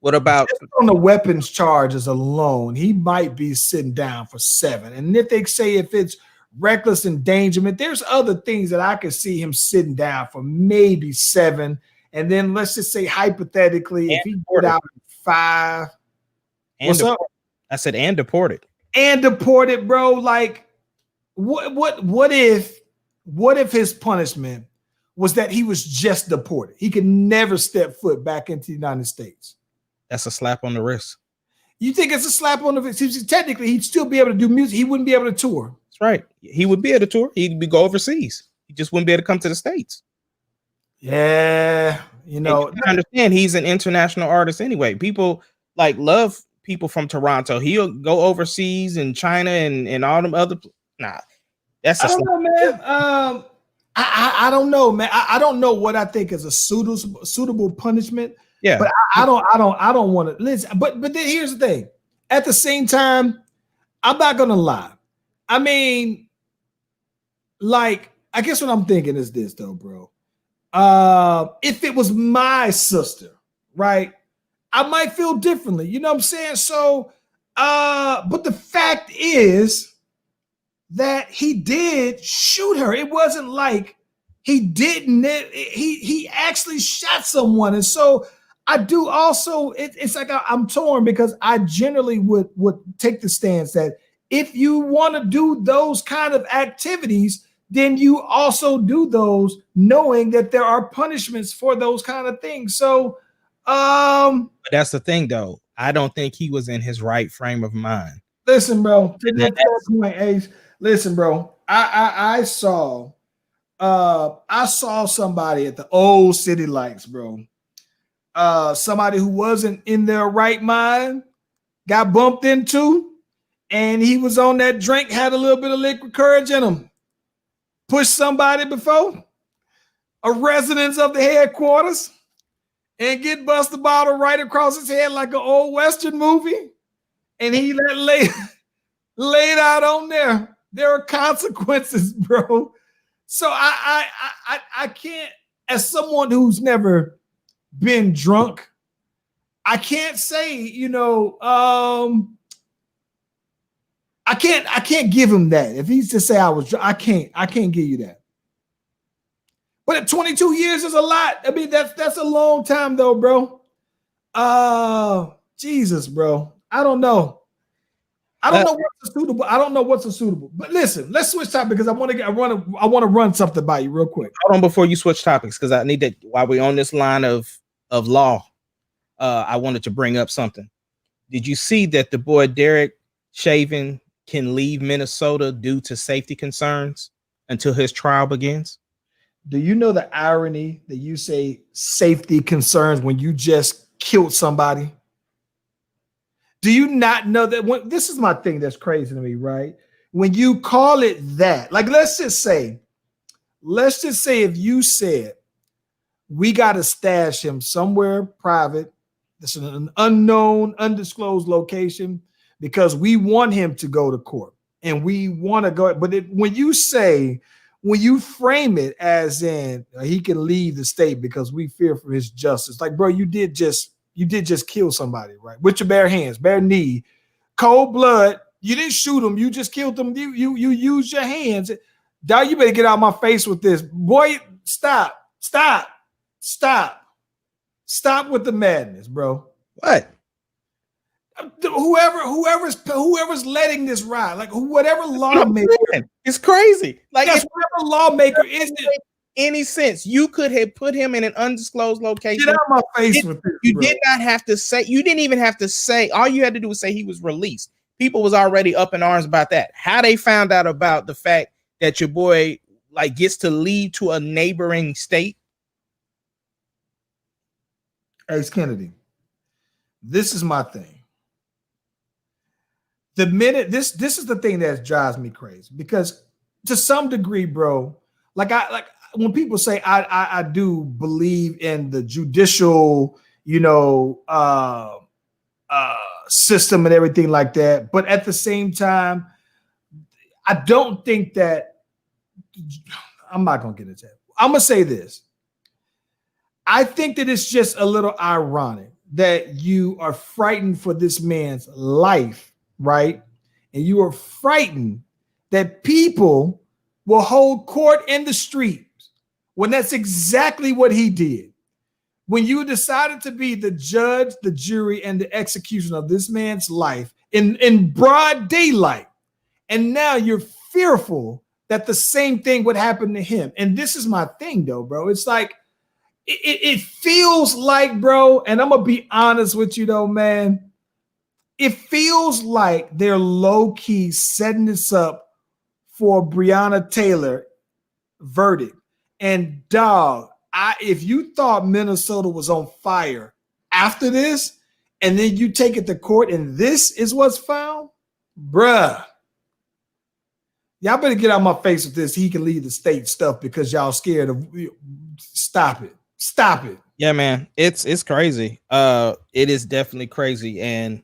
what about on the weapons charges alone? He might be sitting down for 7. And if they say if it's reckless endangerment, there's other things that I could see him sitting down for maybe 7. And then let's just say hypothetically, if he put out 5, what's up? I said and deported. And deported, bro. Like, what if his punishment was that he was just deported? He could never step foot back into the United States. That's a slap on the wrist. You think it's a slap on the wrist? Technically, he'd still be able to do music. He wouldn't be able to tour. That's right. He would be able to tour. He'd go overseas. He just wouldn't be able to come to the States. Yeah, you know. I understand he's an international artist anyway. People like love people from Toronto. He'll go overseas in China and all them other. Nah, that's. I don't know, man. I don't know, man. I don't know what I think is a suitable punishment. Yeah, but I don't want to listen. But then here's the thing. At the same time, I'm not gonna lie. I mean, like, I guess what I'm thinking is this though, bro. If it was my sister, right, I might feel differently. You know what I'm saying? So, but the fact is that he did shoot her. It wasn't like he didn't. He actually shot someone, and so. I do also, it's like I'm torn because I generally would take the stance that if you want to do those kind of activities, then you also do those knowing that there are punishments for those kind of things. So, but that's the thing though. I don't think he was in his right frame of mind. Listen, bro, to that point, Ace, listen, bro, I saw somebody at the old City Lights, bro. Somebody who wasn't in their right mind got bumped into, and he was on that drink, had a little bit of liquid courage in him. Pushed somebody before a residence of the headquarters and get busted bottle right across his head like an old Western movie. And he laid out on there. There are consequences, bro. So I can't, as someone who's never been drunk, I can't say, you know, I can't give him that. If he's to say I was drunk, I can't give you that. But at 22 years is a lot. I mean, that's a long time though, bro. Jesus, bro. I don't know. I don't know what's a suitable. But listen, let's switch topic because I want to run something by you real quick. Hold on before you switch topics, because I need that while we're on this line of law. I wanted to bring up something. Did you see that the boy Derek Chauvin can leave Minnesota due to safety concerns until his trial begins? Do you know the irony that you say safety concerns when you just killed somebody? Do you not know that this is my thing that's crazy to me, right? When you call it that, like let's just say if you said we got to stash him somewhere private, that's an unknown, undisclosed location, because we want him to go to court and we want to go. But when you frame it as in he can leave the state because we fear for his justice, like, bro, you did just kill somebody, right? With your bare hands, bare knee, cold blood. You didn't shoot him. You just killed him. You used your hands. Dog, you better get out of my face with this. Boy, stop with the madness, bro. What? Whoever's letting this ride, like whatever lawmaker, it's crazy. Like yes, whatever lawmaker isn't any sense. You could have put him in an undisclosed location. Get out of my face with this. You did not have to say. You didn't even have to say. All you had to do was say he was released. People was already up in arms about that. How they found out about the fact that your boy like gets to leave to a neighboring state. Ace Kennedy, this is my thing. The minute this is the thing that drives me crazy, because to some degree, bro, like when people say I do believe in the judicial, system and everything like that, but at the same time, I don't think that I'm not gonna get into that. I'm gonna say this. I think that it's just a little ironic that you are frightened for this man's life, right? And you are frightened that people will hold court in the streets when that's exactly what he did. When you decided to be the judge, the jury, and the execution of this man's life in broad daylight, and now you're fearful that the same thing would happen to him. And this is my thing, though, bro. It's like, it feels like, bro, and I'm gonna be honest with you though, man. It feels like they're low-key setting this up for Breonna Taylor verdict. And dog, if you thought Minnesota was on fire after this, and then you take it to court and this is what's found, bruh. Y'all better get out of my face with this. He can leave the state stuff because y'all scared of. Stop it. Stop it. Yeah, man. It's crazy. It is definitely crazy. And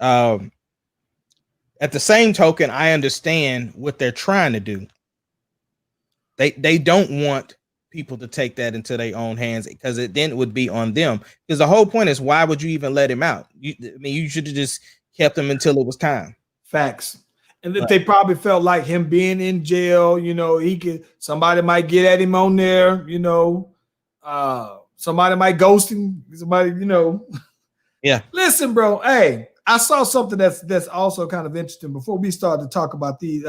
at the same token, I understand what they're trying to do. They don't want people to take that into their own hands, because then it would be on them. Because the whole point is, why would you even let him out? You should have just kept him until it was time. Facts. And they probably felt like him being in jail, somebody might get at him on there, somebody might ghost him, somebody, Yeah. Listen, bro. Hey, I saw something that's also kind of interesting before we start to talk about this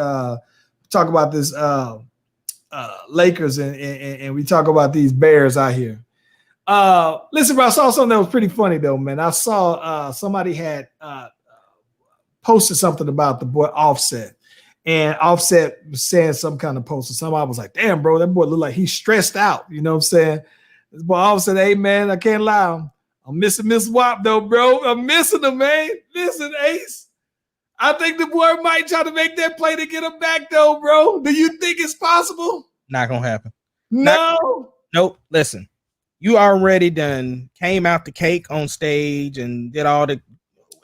Lakers and we talk about these Bears out here. Listen, bro, I saw something that was pretty funny though, man. I saw somebody had posted something about the boy Offset, and Offset was saying some kind of post, and somebody was like, damn, bro, that boy look like he's stressed out. You know what I'm saying? This boy Offset, hey man, I can't lie. I'm missing Miss Wop though, bro. I'm missing him, man. Listen, Ace, I think the boy might try to make that play to get him back though, bro. Do you think it's possible? Not gonna happen. No. Nope. Listen, you already done came out the cake on stage and did all the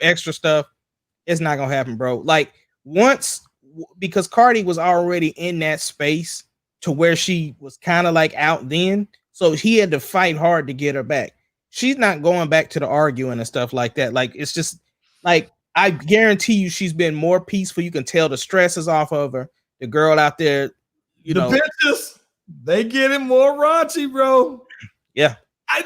extra stuff. It's not gonna happen, bro. Like because Cardi was already in that space to where she was kind of like out then, so he had to fight hard to get her back. She's not going back to the arguing and stuff like that. Like, it's just like, I guarantee you she's been more peaceful. You can tell the stress is off of her. The girl out there, the bitches, they getting more raunchy, bro. Yeah.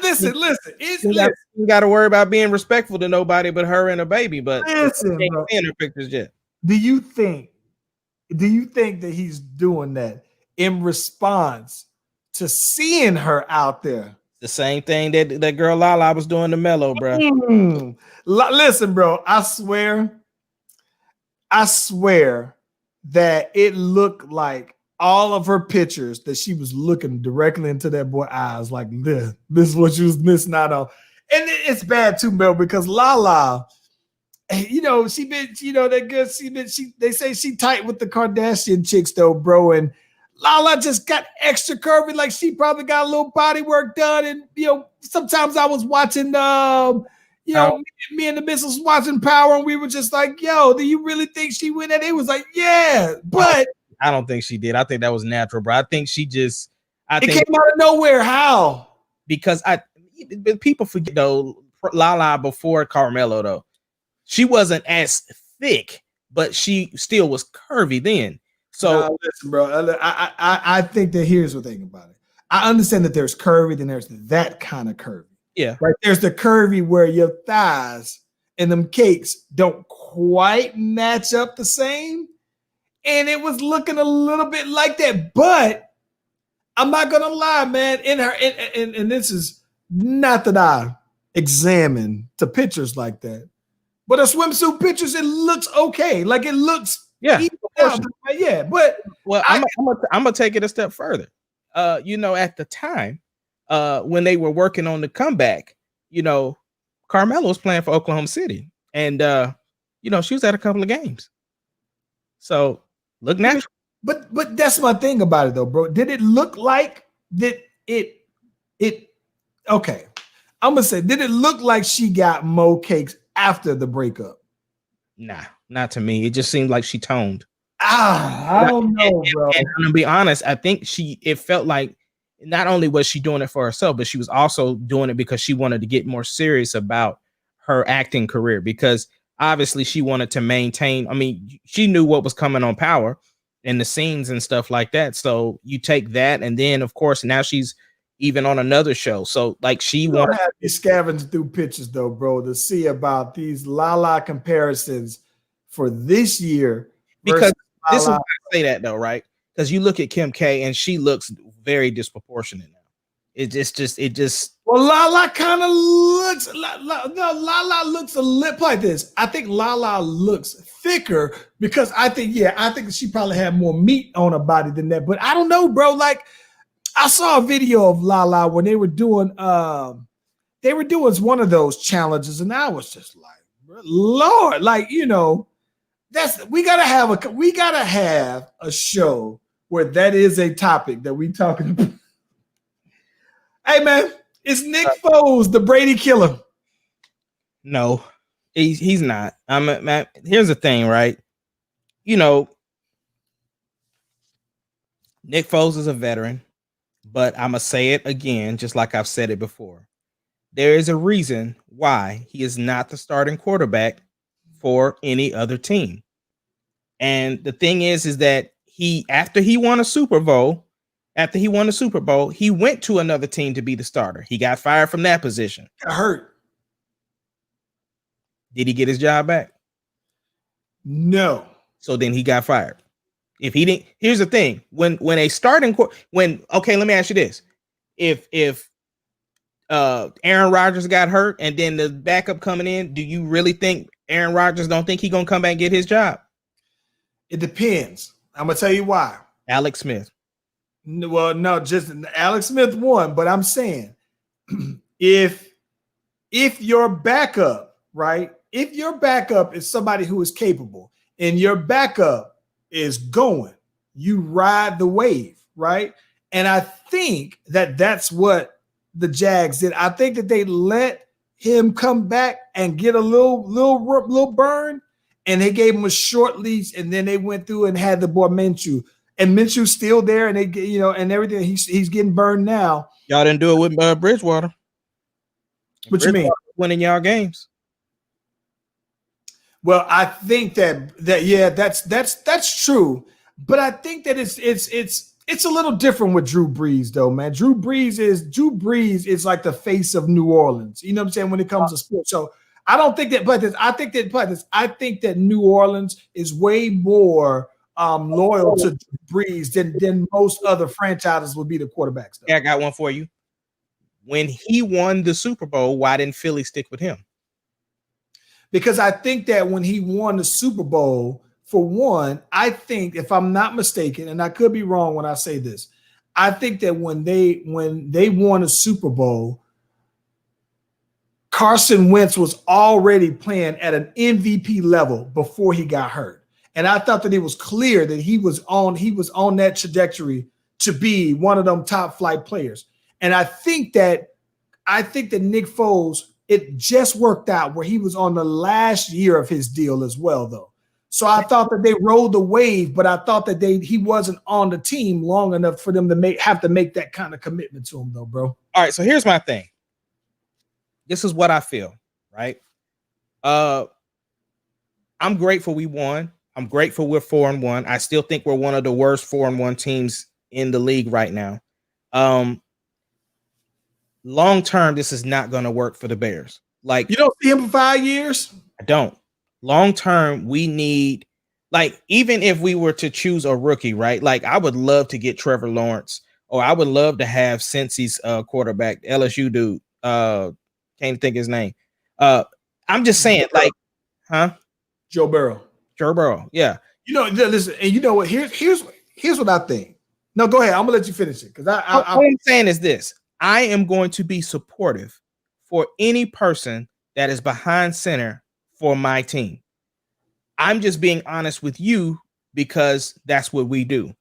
Listen. You got to worry about being respectful to nobody but her and her baby. But listen, bro, in her pictures yet. Do you think that he's doing that in response to seeing her out there The same thing that girl Lala was doing to Mello, bro. Listen, bro, I swear that it looked like all of her pictures that she was looking directly into that boy's eyes, like this is what she was missing out on. And it's bad too, Mel, because Lala, you know, she been, you know, that good. They say she tight with the Kardashian chicks though, bro. And Lala just got extra curvy, like she probably got a little body work done. And you know, sometimes I was watching, you know, me and the missus watching Power, and we were just like, "Yo, do you really think she went?" And it was like, "Yeah," but I don't think she did. I think that was natural, bro. I think she just, it came out of nowhere. How? Because people forget though, Lala before Carmelo though, she wasn't as thick, but she still was curvy then. So listen, bro, I think that here's the thing about it. I understand that there's curvy, then there's that kind of curvy. Yeah, right. There's the curvy where your thighs and them cakes don't quite match up the same, and it was looking a little bit like that. But I'm not gonna lie, man. In her, and this is not that I examine the pictures like that, but her swimsuit pictures, it looks okay. Like it looks. Yeah, yeah, but I'm gonna take it a step further. You know, at the time, when they were working on the comeback, you know, Carmelo was playing for Oklahoma City, and you know, she was at a couple of games. So look natural. But that's my thing about it though, bro. Did it look like that it okay? I'm gonna say, did it look like she got more cakes after the breakup? Nah, not to me. It just seemed like she toned. I don't know, bro. And to be honest, I think it felt like not only was she doing it for herself, but she was also doing it because she wanted to get more serious about her acting career, because obviously she wanted to maintain. I mean, she knew what was coming on Power and the scenes and stuff like that. So you take that, and then of course now she's even on another show. So like she wanted to have you scavenge through pictures though, bro, to see about these Lala comparisons for this year. Because this is why I say that though, right? Because you look at Kim K and she looks very disproportionate now. It just well, Lala kind of looks Lala looks a lip like this. I think Lala looks thicker because I think she probably had more meat on her body than that. But I don't know, bro. Like I saw a video of Lala when they were doing one of those challenges, and I was just like, Lord, like, you know, we gotta have a show where that is a topic that we talking about. Hey man, is Nick Foles the Brady Killer? No, he's not. Man, here's the thing, right? You know, Nick Foles is a veteran, but I'm gonna say it again, just like I've said it before. There is a reason why he is not the starting quarterback for any other team. And the thing is that after he won a Super Bowl, he went to another team to be the starter. He got fired from that position. Got hurt. Did he get his job back? No. So then he got fired. If he didn't, here's the thing: let me ask you this: if Aaron Rodgers got hurt and then the backup coming in, do you really think Aaron Rodgers don't think he's gonna come back and get his job? It depends. I'm gonna tell you why. Alex Smith. Well, no, just Alex Smith won, but I'm saying if your backup, right? If your backup is somebody who is capable and your backup is going, you ride the wave, right? And I think that that's what the Jags did. I think that they let him come back and get a little burn, and they gave him a short leash, and then they went through and had the boy Minshew. And Minshew's still there, and they, you know, and everything. He's getting burned now. Y'all didn't do it with Bridgewater. What you mean? Winning y'all games. Well, I think that's true, but I think that it's a little different with Drew Brees, though, man. Drew Brees is like the face of New Orleans. You know what I'm saying when it comes to sports. So I don't think that, but I think that New Orleans is way more loyal to Brees than most other franchises would be the quarterbacks. Though. Yeah, I got one for you. When he won the Super Bowl, why didn't Philly stick with him? Because I think that when he won the Super Bowl, for one, I think, if I'm not mistaken, and I could be wrong when I say this, I think that when they won a Super Bowl, Carson Wentz was already playing at an MVP level before he got hurt. And I thought that it was clear that he was on that trajectory to be one of them top flight players. And I think that Nick Foles, it just worked out where he was on the last year of his deal as well, though. So I thought that they rode the wave, but I thought that he wasn't on the team long enough for them to have to make that kind of commitment to him, though, bro. All right, so here's my thing. This is what I feel, right? I'm grateful we won. I'm grateful we're 4-1. I still think we're one of the worst 4-1 teams in the league right now. Long term, this is not going to work for the Bears. Like, you don't see him for 5 years? I don't. Long term, we need, like, even if we were to choose a rookie, right? Like, I would love to get Trevor Lawrence, or I would love to have Cincy's quarterback, LSU dude. Can't think his name. I'm just saying, like, Joe Burrow. Yeah. You know, listen, and you know what? Here's what I think. No, go ahead. I'm gonna let you finish it because what I'm saying is this: I am going to be supportive for any person that is behind center for my team. I'm just being honest with you because that's what we do.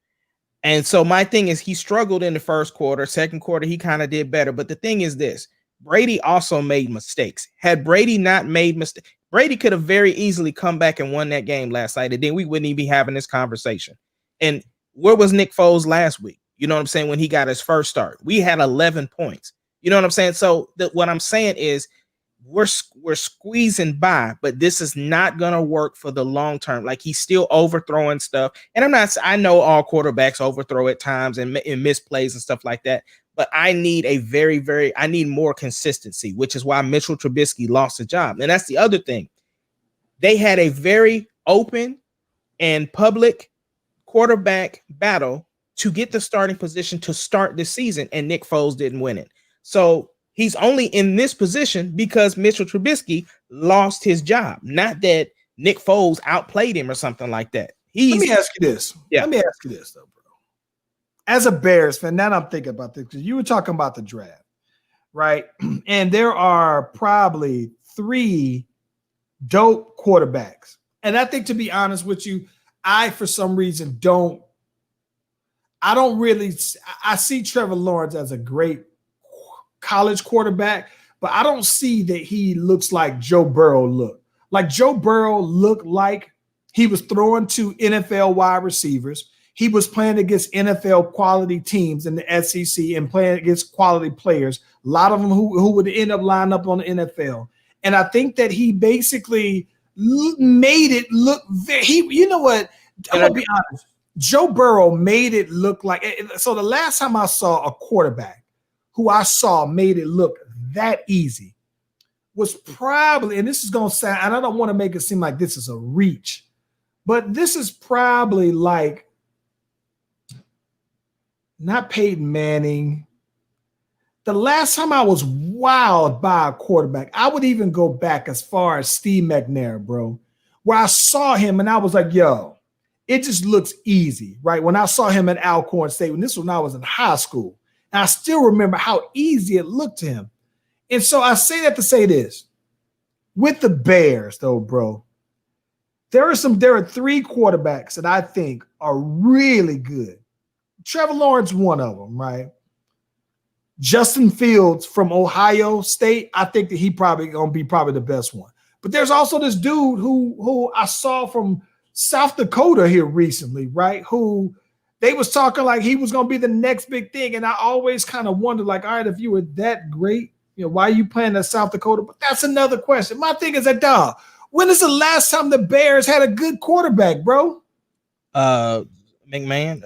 And so my thing is, he struggled in the first quarter. Second quarter, he kind of did better. But the thing is this: Brady also made mistakes. Had Brady not made mistakes, Brady could have very easily come back and won that game last night, and then we wouldn't even be having this conversation. And where was Nick Foles last week? You know what I'm saying? When he got his first start, we had 11 points. You know what I'm saying? So what I'm saying is we're squeezing by, but this is not going to work for the long term. Like, he's still overthrowing stuff. And I know all quarterbacks overthrow at times and miss plays and stuff like that. But I need I need more consistency, which is why Mitchell Trubisky lost his job. And that's the other thing. They had a very open and public quarterback battle to get the starting position to start this season, and Nick Foles didn't win it. So he's only in this position because Mitchell Trubisky lost his job, not that Nick Foles outplayed him or something like that. Let me ask you this. Yeah. Let me ask you this, though, bro. As a Bears fan, now I'm thinking about this because you were talking about the draft, right? And there are probably 3 dope quarterbacks. And I think, to be honest with you, I, for some reason, I see Trevor Lawrence as a great college quarterback, but I don't see that he looks like Joe Burrow looked. Like, Joe Burrow looked like he was throwing to NFL wide receivers. He was playing against NFL quality teams in the SEC and playing against quality players, a lot of them who would end up lining up on the NFL. And I think that he basically made it look you know what? I'm going to be honest. Joe Burrow made it look like – so the last time I saw a quarterback who I saw made it look that easy was probably – and this is going to sound – and I don't want to make it seem like this is a reach, but this is probably like – not Peyton Manning. The last time I was wowed by a quarterback, I would even go back as far as Steve McNair, bro, where I saw him and I was like, yo, it just looks easy, right? When I saw him at Alcorn State, this was when I was in high school, and I still remember how easy it looked to him. And so I say that to say this. With the Bears, though, bro, there are 3 quarterbacks that I think are really good. Trevor Lawrence, one of them, right? Justin Fields from Ohio State, I think that he probably going to be the best one. But there's also this dude who I saw from South Dakota here recently, right? Who they was talking like he was going to be the next big thing. And I always kind of wondered, like, all right, if you were that great, why are you playing at South Dakota? But that's another question. My thing is that, dog, when is the last time the Bears had a good quarterback, bro? McMahon.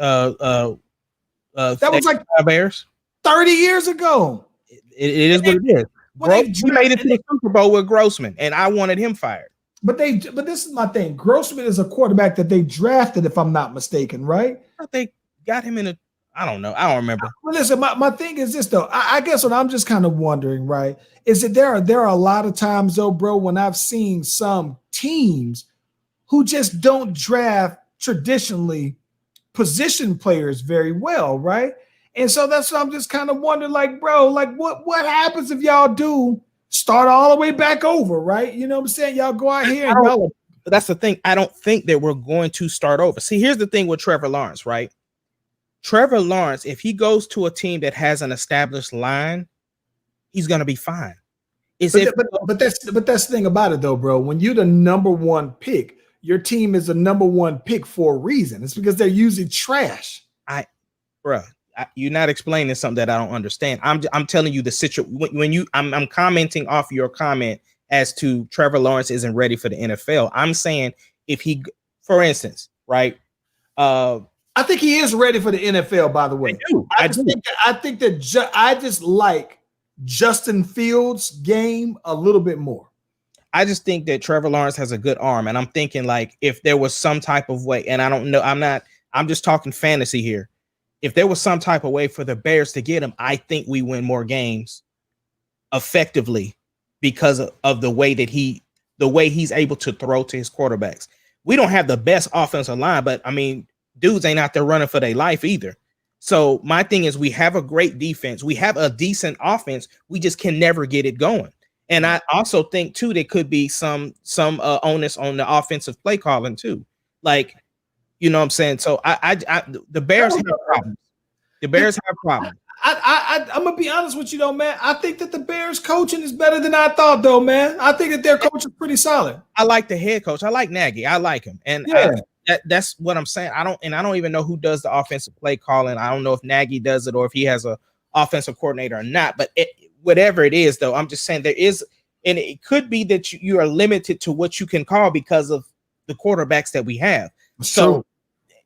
That was like Bears 30 years ago. It is what it is. We made it to the Super Bowl with Grossman, and I wanted him fired. But this is my thing. Grossman is a quarterback that they drafted, if I'm not mistaken, right? They got him in I don't know. I don't remember. Well, listen, my thing is this though. I guess what I'm just kind of wondering, right, is that there are a lot of times though, bro, when I've seen some teams who just don't draft traditionally position players very well, right? And so that's what I'm just kind of wondering, like, bro, like what happens if y'all do start all the way back over, right? You know what I'm saying? Y'all go out here and y'all. But that's the thing. I don't think that we're going to start over. See, here's the thing with Trevor Lawrence, right? Trevor Lawrence, if he goes to a team that has an established line, he's going to be fine. But that's the thing about it though, bro. When you're the number one pick, your team is the number one pick for a reason. It's because they're usually trash. You're not explaining something that I don't understand. I'm telling you the situation. I'm commenting off your comment as to Trevor Lawrence isn't ready for the NFL. I'm saying if he, for instance, right? I think he is ready for the NFL. By the way, I just like Justin Fields' game a little bit more. I just think that Trevor Lawrence has a good arm, and I'm thinking like if there was some type of way, and I don't know, I'm just talking fantasy here. If there was some type of way for the Bears to get him, I think we win more games effectively because of the way he's able to throw to his quarterbacks. We don't have the best offensive line, but I mean, dudes ain't out there running for their life either. So my thing is we have a great defense. We have a decent offense. We just can never get it going. And I also think too, there could be some onus on the offensive play calling too. Like, you know what I'm saying? So the Bears have problems. The Bears have problems. I'm gonna be honest with you though, man. I think that the Bears coaching is better than I thought, though, man. I think that their coach is pretty solid. I like the head coach. I like Nagy. I like him, and that's what I'm saying. I don't even know who does the offensive play calling. I don't know if Nagy does it or if he has a offensive coordinator or not. But whatever it is, though, I'm just saying there is, and it could be that you are limited to what you can call because of the quarterbacks that we have. So.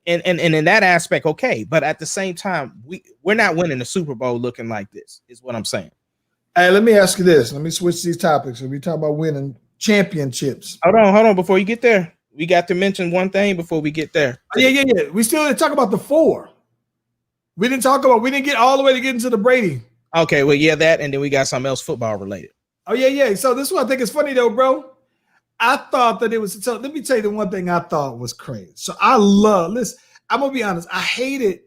And in that aspect, okay, but at the same time, we're not winning the Super Bowl looking like this, is what I'm saying. Hey, let me ask you this. Let me switch these topics. We talk about winning championships. Hold on. Before you get there, we got to mention one thing before we get there. Yeah. We still didn't talk about the 4. We didn't get all the way to get into the Brady. Okay, well, yeah, that, and then we got something else football related. Oh, yeah. So this one I think is funny though, bro. I thought that it was, so let me tell you the one thing I thought was crazy. So listen, I'm gonna be honest. I hated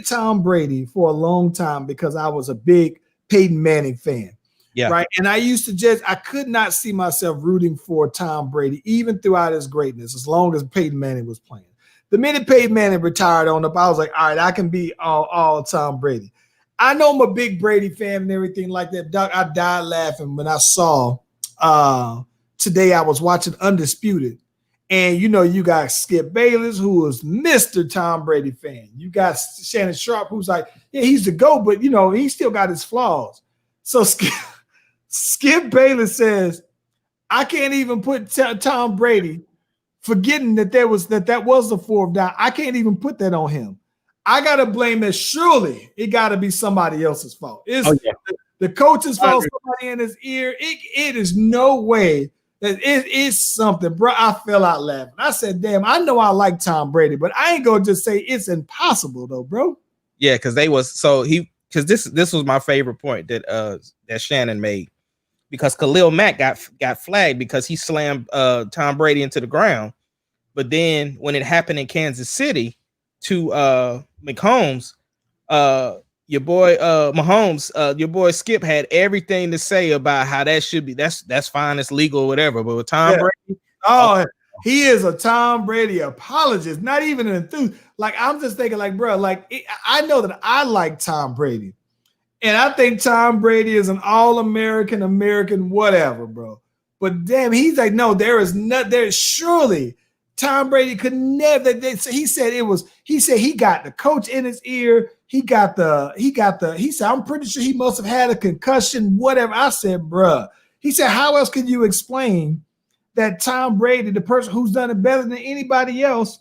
Tom Brady for a long time because I was a big Peyton Manning fan. Yeah. Right. And I could not see myself rooting for Tom Brady, even throughout his greatness, as long as Peyton Manning was playing. The minute Peyton Manning retired on up, I was like, all right, I can be all Tom Brady. I know I'm a big Brady fan and everything like that. Doug, I died laughing when I saw today I was watching Undisputed, and you got Skip Bayless, who was Mr. Tom Brady fan. You got Shannon Sharp, who's like, yeah, he's the GOAT, but he still got his flaws. So Skip Bayless says, I can't even put Tom Brady, forgetting that that was the 4th down. I can't even put that on him. I gotta blame that. Surely it got to be somebody else's fault. It's the coach's fault. Somebody in his ear. It is no way. It is something, bro. I fell out laughing. I said, damn, I know I like Tom Brady, but I ain't gonna just say it's impossible though, bro. Yeah, because this was my favorite point that Shannon made, because Khalil Mack got flagged because he slammed Tom Brady into the ground. But then when it happened in Kansas City to Mahomes, your boy Mahomes, your boy Skip had everything to say about how that should be. That's fine, it's legal, whatever. But with Tom Brady, he is a Tom Brady apologist, not even an enthusiast. Like, I'm just thinking, like, bro, I know that I like Tom Brady, and I think Tom Brady is an all-American, whatever, bro. But damn, he's like, no, there's surely Tom Brady could never. He said he got the coach in his ear. He said, I'm pretty sure he must have had a concussion, whatever. I said, bruh. He said, how else can you explain that Tom Brady, the person who's done it better than anybody else,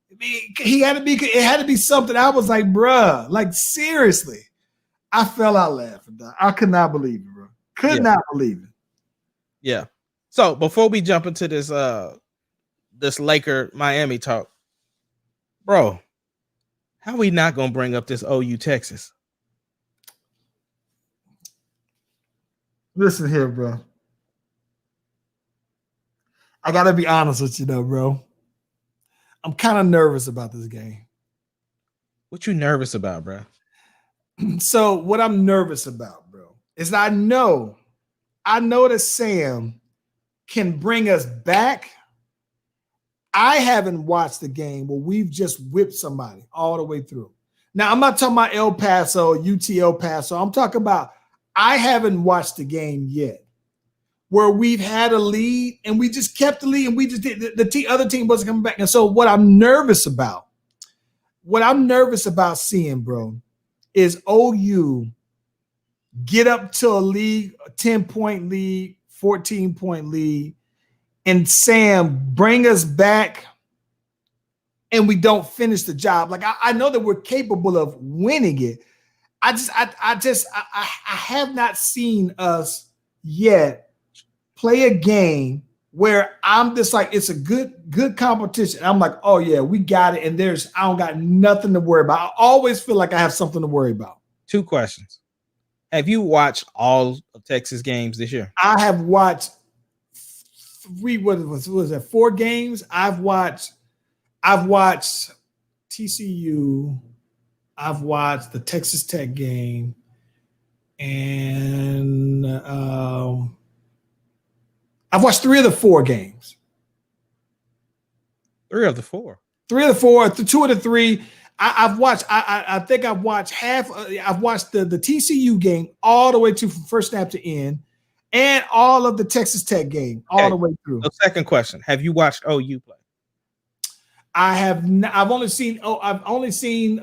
it had to be something. I was like, bruh, like, seriously. I fell out laughing, dog. I could not believe it, bro. Could not believe it. Yeah. So before we jump into this Laker Miami talk, bro, How are we not gonna bring up this OU Texas? Listen here, bro. I gotta be honest with you though, bro. I'm kind of nervous about this game. What you nervous about, bro? So what I'm nervous about, bro, is I know that Sam can bring us back. I haven't watched the game where we've just whipped somebody all the way through. Now, I'm not talking about El Paso, UT El Paso. I'm talking about I haven't watched the game yet where we've had a lead and we just kept the lead and we just did the other team wasn't coming back. And so what I'm nervous about seeing, bro, is OU get up to a lead, a 10-point lead, 14-point lead, and Sam bring us back and we don't finish the job. Like I know that we're capable of winning it. I have not seen us yet play a game where I'm just like, it's a good competition. I'm like, oh yeah, we got it. And I don't got nothing to worry about. I always feel like I have something to worry about. 2 questions. Have you watched all of Texas games this year? I have watched 4 games? I've watched TCU. I've watched the Texas Tech game, and I've watched 3 of the 4 games. 3 of the 4. 3 of the 4. 2 of the 3. I've watched. I think I've watched half. I've watched the TCU game all the way to from first snap to end, and all of the Texas Tech game all the way through. So second question: have you watched OU play? I have. I've only seen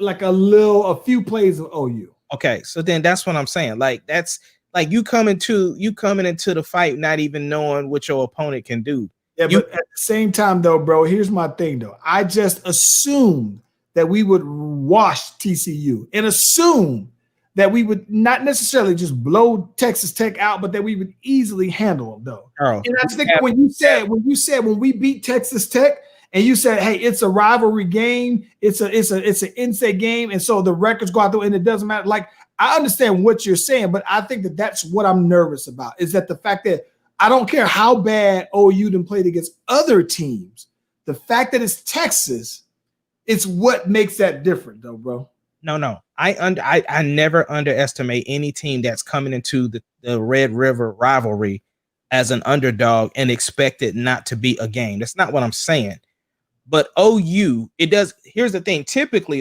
like a few plays of OU. Okay, so then that's what I'm saying. Like that's like you coming into the fight not even knowing what your opponent can do. Yeah, but at the same time though, bro, here's my thing though. I just assumed that we would wash TCU and assume that we would not necessarily just blow Texas Tech out, but that we would easily handle them though. Earl, and I think when we beat Texas Tech and you said, hey, it's a rivalry game, it's an in-state game, and so the records go out there and it doesn't matter. Like, I understand what you're saying, but I think that's what I'm nervous about, is that the fact that I don't care how bad OU done played against other teams, the fact that it's Texas, it's what makes that different though, bro. No. I never underestimate any team that's coming into the Red River rivalry as an underdog and expect it not to be a game. That's not what I'm saying. But OU, it does. Here's the thing. Typically,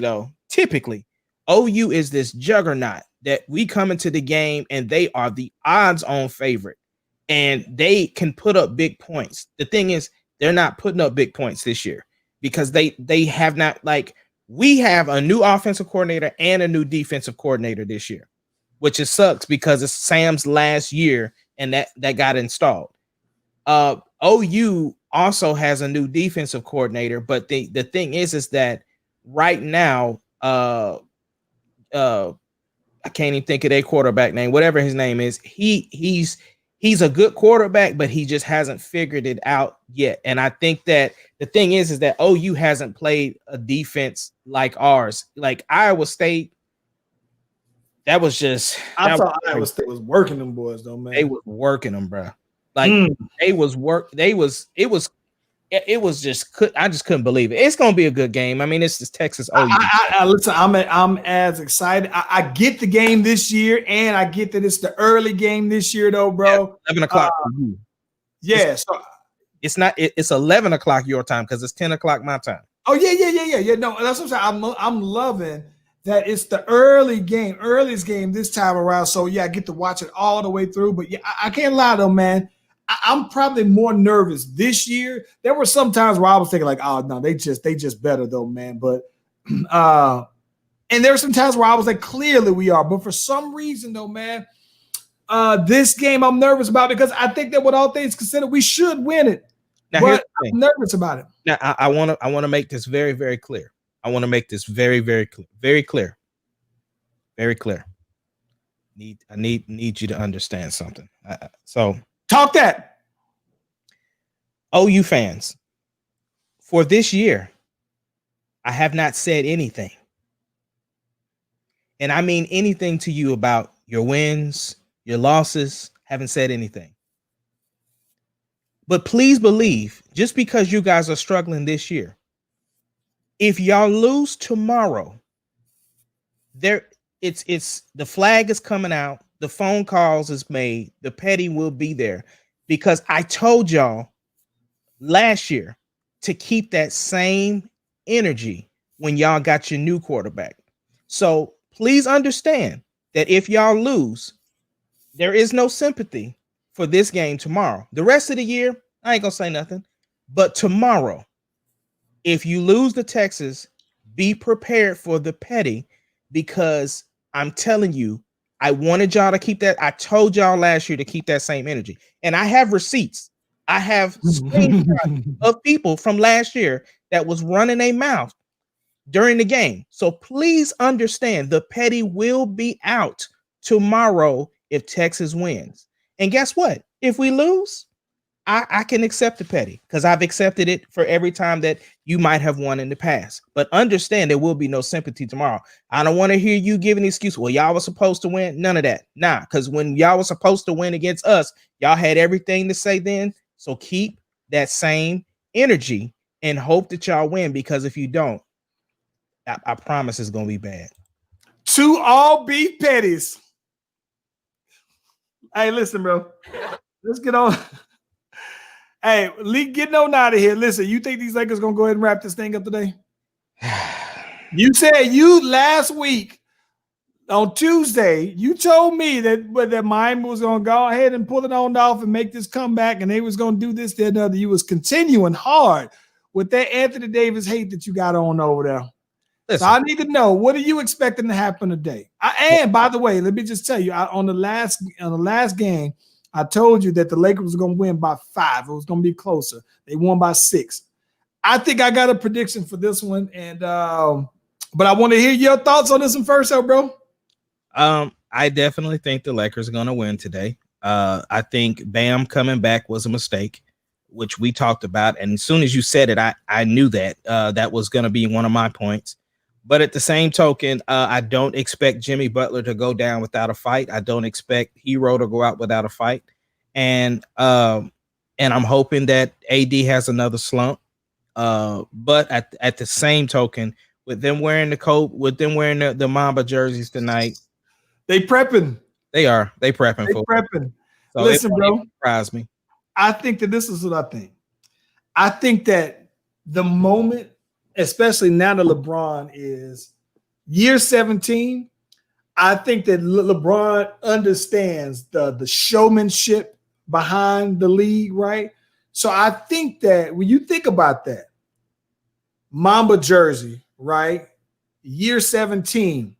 OU is this juggernaut that we come into the game and they are the odds-on favorite and they can put up big points. The thing is, they're not putting up big points this year because they have not, like, we have a new offensive coordinator and a new defensive coordinator this year, which it sucks because it's Sam's last year and that got installed. OU also has a new defensive coordinator, but the thing is that right now, I can't even think of their quarterback name, whatever his name is. He's a good quarterback, but he just hasn't figured it out yet. And I think that the thing is that OU hasn't played a defense like ours. Like Iowa State, that was just. I thought Iowa State was working them boys though, man. They was working them, bro. Like it was just. I just couldn't believe it. It's gonna be a good game. I mean, it's just Texas OU. Listen, I'm as excited. I get the game this year, and I get that it's the early game this year, though, bro. Yeah, 11 o'clock. Yeah, so it's not. It's 11 o'clock your time because it's 10 o'clock my time. Oh yeah. No, that's what I'm saying. I'm loving that it's the earliest game this time around. So yeah, I get to watch it all the way through. But yeah, I can't lie though, man. I'm probably more nervous this year. There were some times where I was thinking like, oh no, they just better though, man. But and there were some times where I was like, clearly we are. But for some reason though, man, this game I'm nervous about because I think that with all things considered, we should win it. Now, but I'm nervous about it. Now I want to make this very, very clear. I want to make this very, very clear. Very clear. Very clear. I need you to understand something. So talk that. OU fans, for this year, I have not said anything. and I mean anything to you about your wins, your losses, haven't said anything. But please believe, just because you guys are struggling this year, if y'all lose tomorrow, it's the flag is coming out, the phone calls is made, the petty will be there, because I told y'all last year to keep that same energy when y'all got your new quarterback. So please understand that if y'all lose, there is no sympathy for this game tomorrow. The rest of the year, I ain't gonna say nothing. But tomorrow, if you lose to Texas, be prepared for the petty, because I'm telling you, I wanted y'all to keep that. I told y'all last year to keep that same energy. And I have receipts. I have screenshots of people from last year that was running their mouth during the game. So please understand, the petty will be out tomorrow if Texas wins. And guess what? If we lose, I can accept the petty, because I've accepted it for every time that you might have won in the past. But understand, there will be no sympathy tomorrow. I don't want to hear you give an excuse. Well, y'all was supposed to win. None of that. Nah, because when y'all was supposed to win against us, y'all had everything to say then. So keep that same energy and hope that y'all win, because if you don't, I promise it's going to be bad. To all beef petties. Hey, listen, bro. Let's get on. Hey, Lee, getting on out of here. Listen, you think these Lakers going to go ahead and wrap this thing up today? You said last week on Tuesday, you told me that Miami was going to go ahead and pull it on off and make this comeback, and they was going to do this, that, and other. You was continuing hard with that Anthony Davis hate that you got on over there. Listen. So I need to know, what are you expecting to happen today? And by the way, let me just tell you, on the last game, I told you that the Lakers was going to win by 5. It was going to be closer. They won by 6. I think I got a prediction for this one, and but I want to hear your thoughts on this one first, bro. I definitely think the Lakers are going to win today. I think Bam coming back was a mistake, which we talked about, and as soon as you said it, I knew that that was going to be one of my points. But at the same token, I don't expect Jimmy Butler to go down without a fight. I don't expect Hero to go out without a fight. And I'm hoping that AD has another slump. But at the same token, with them wearing the Mamba jerseys tonight, they prepping. They are. They prepping. So listen, bro. Surprise me. I think that this is what I think. I think that the moment, especially now that LeBron is year 17, I think that LeBron understands the showmanship behind the league, right? So I think that when you think about that, Mamba jersey, right? Year 17,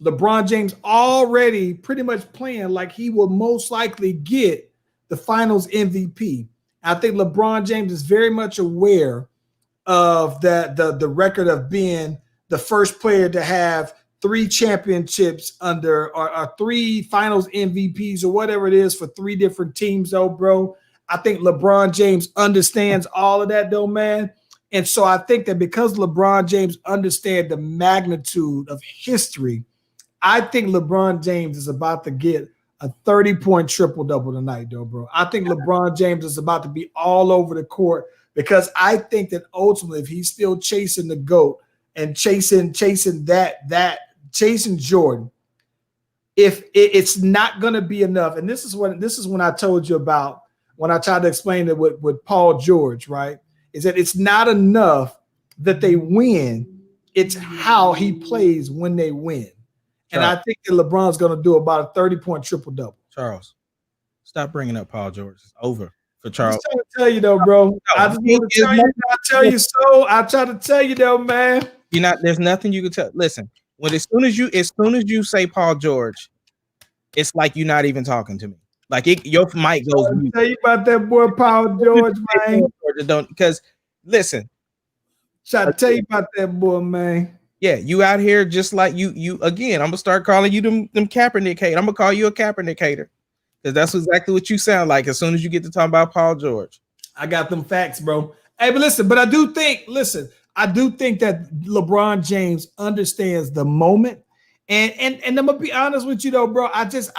LeBron James already pretty much playing like he will most likely get the finals MVP. I think LeBron James is very much aware of that the record of being the first player to have 3 championships under or 3 finals MVPs or whatever it is for 3 different teams, though, bro. I think LeBron James understands all of that, though, man. And so I think that because LeBron James understands the magnitude of history, I think LeBron James is about to get a 30-point triple-double tonight, though, bro. I think LeBron James is about to be all over the court, because I think that ultimately, if he's still chasing the GOAT and chasing Jordan, if it's not going to be enough, and this is when I told you about when I tried to explain it with Paul George, right? Is that it's not enough that they win, it's how he plays when they win. And I think that LeBron's going to do about a 30-point triple-double. Charles, stop bringing up Paul George. It's over for Charles. I'm trying to tell you, though, bro. I just want to tell you. I try to tell you, though, man. There's nothing you can tell. Listen, as soon as you say Paul George, it's like you're not even talking to me. Like your mic goes. I'll tell you about that boy Paul George, man. Because listen, try to tell you about that boy, man. Yeah, you out here just like you again. I'm gonna start calling you them Kaepernick hater. I'm gonna call you a Kaepernick hater, because that's exactly what you sound like as soon as you get to talk about Paul George. I got them facts, bro. Hey, but listen, I do think that LeBron James understands the moment, And I'm gonna be honest with you though, bro. I just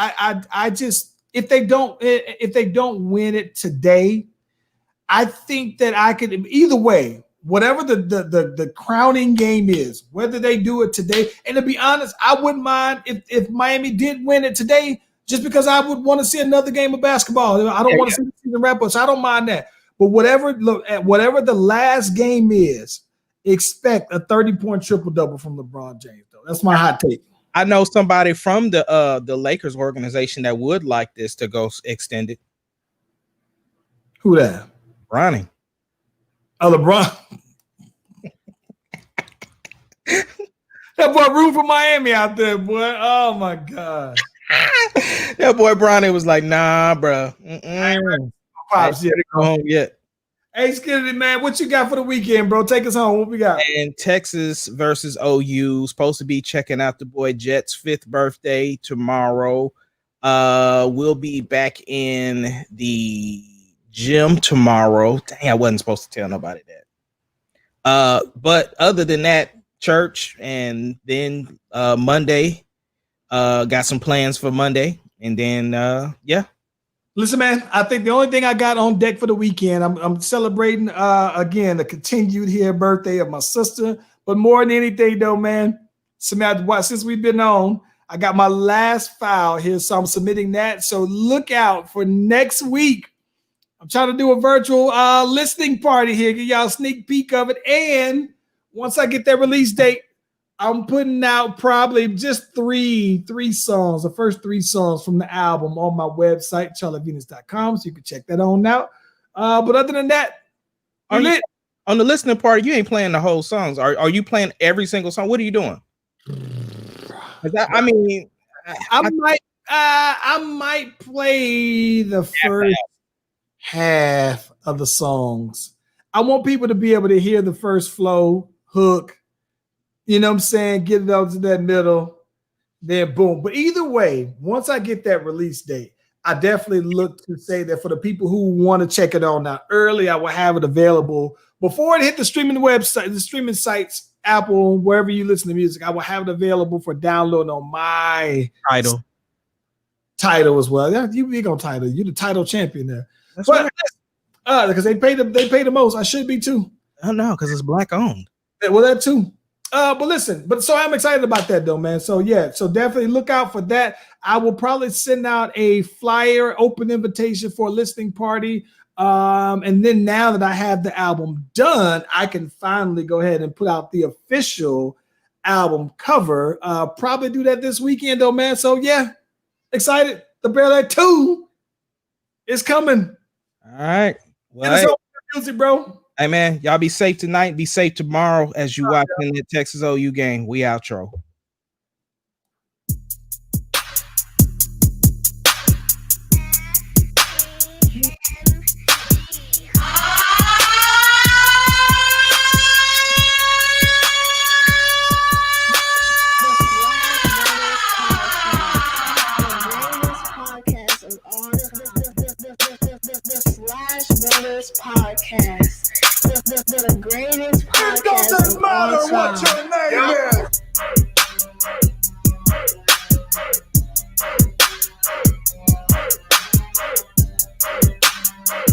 if they don't win it today, I think that I could either way, whatever the crowning game is, whether they do it today. And to be honest, I wouldn't mind if Miami did win it today, just because I would want to see another game of basketball. I don't want to see the season wrap up, so I don't mind that. But whatever the last game is, expect a 30-point triple-double from LeBron James, though. That's my hot take. I know somebody from the Lakers organization that would like this to go extended. Who that? Ronnie. Oh, LeBron. That boy root for Miami out there, boy. Oh my God. That boy Bronny was like, nah, bro. Pops, yeah, go home yet. Hey, Skitty, man, what you got for the weekend, bro? Take us home. What we got? And Texas versus OU. Supposed to be checking out the boy Jet's 5th birthday tomorrow. We'll be back in the gym tomorrow. Dang, I wasn't supposed to tell nobody that. But other than that, church, and then Monday. Got some plans for Monday, and then yeah. Listen, man, I think the only thing I got on deck for the weekend, I'm celebrating again the continued here birthday of my sister. But more than anything, though, man, since we've been on, I got my last file here, so I'm submitting that. So look out for next week. I'm trying to do a virtual listening party here, give y'all a sneak peek of it. And once I get that release date, I'm putting out probably just three songs, the first 3 songs from the album on my website, charlievenus.com, so you can check that on out. But other than that, on the listening party, you ain't playing the whole songs. Are you playing every single song? What are you doing? I might play the first half of the songs. I want people to be able to hear the first flow, hook. You know what I'm saying? Get it out to that middle, then boom. But either way, once I get that release date, I definitely look to say that for the people who want to check it on now early, I will have it available before it hit the streaming website, the streaming sites, Apple, wherever you listen to music. I will have it available for download on my title as well. Yeah, you big on title. You're the title champion there. That's but because they pay the most. I should be too. I know, because it's black owned. Well, that too. But listen, so I'm excited about that though, man. So yeah, so definitely look out for that. I will probably send out a flyer, open invitation for a listening party. And then now that I have the album done, I can finally go ahead and put out the official album cover. Probably do that this weekend though, man. So yeah, excited. The Bear That 2 is coming. All right. Well, music, bro. Hey man, y'all be safe tonight. Be safe tomorrow as you watch in the Texas OU game. We outro. Podcast. The greatest podcast. It doesn't matter what your name is.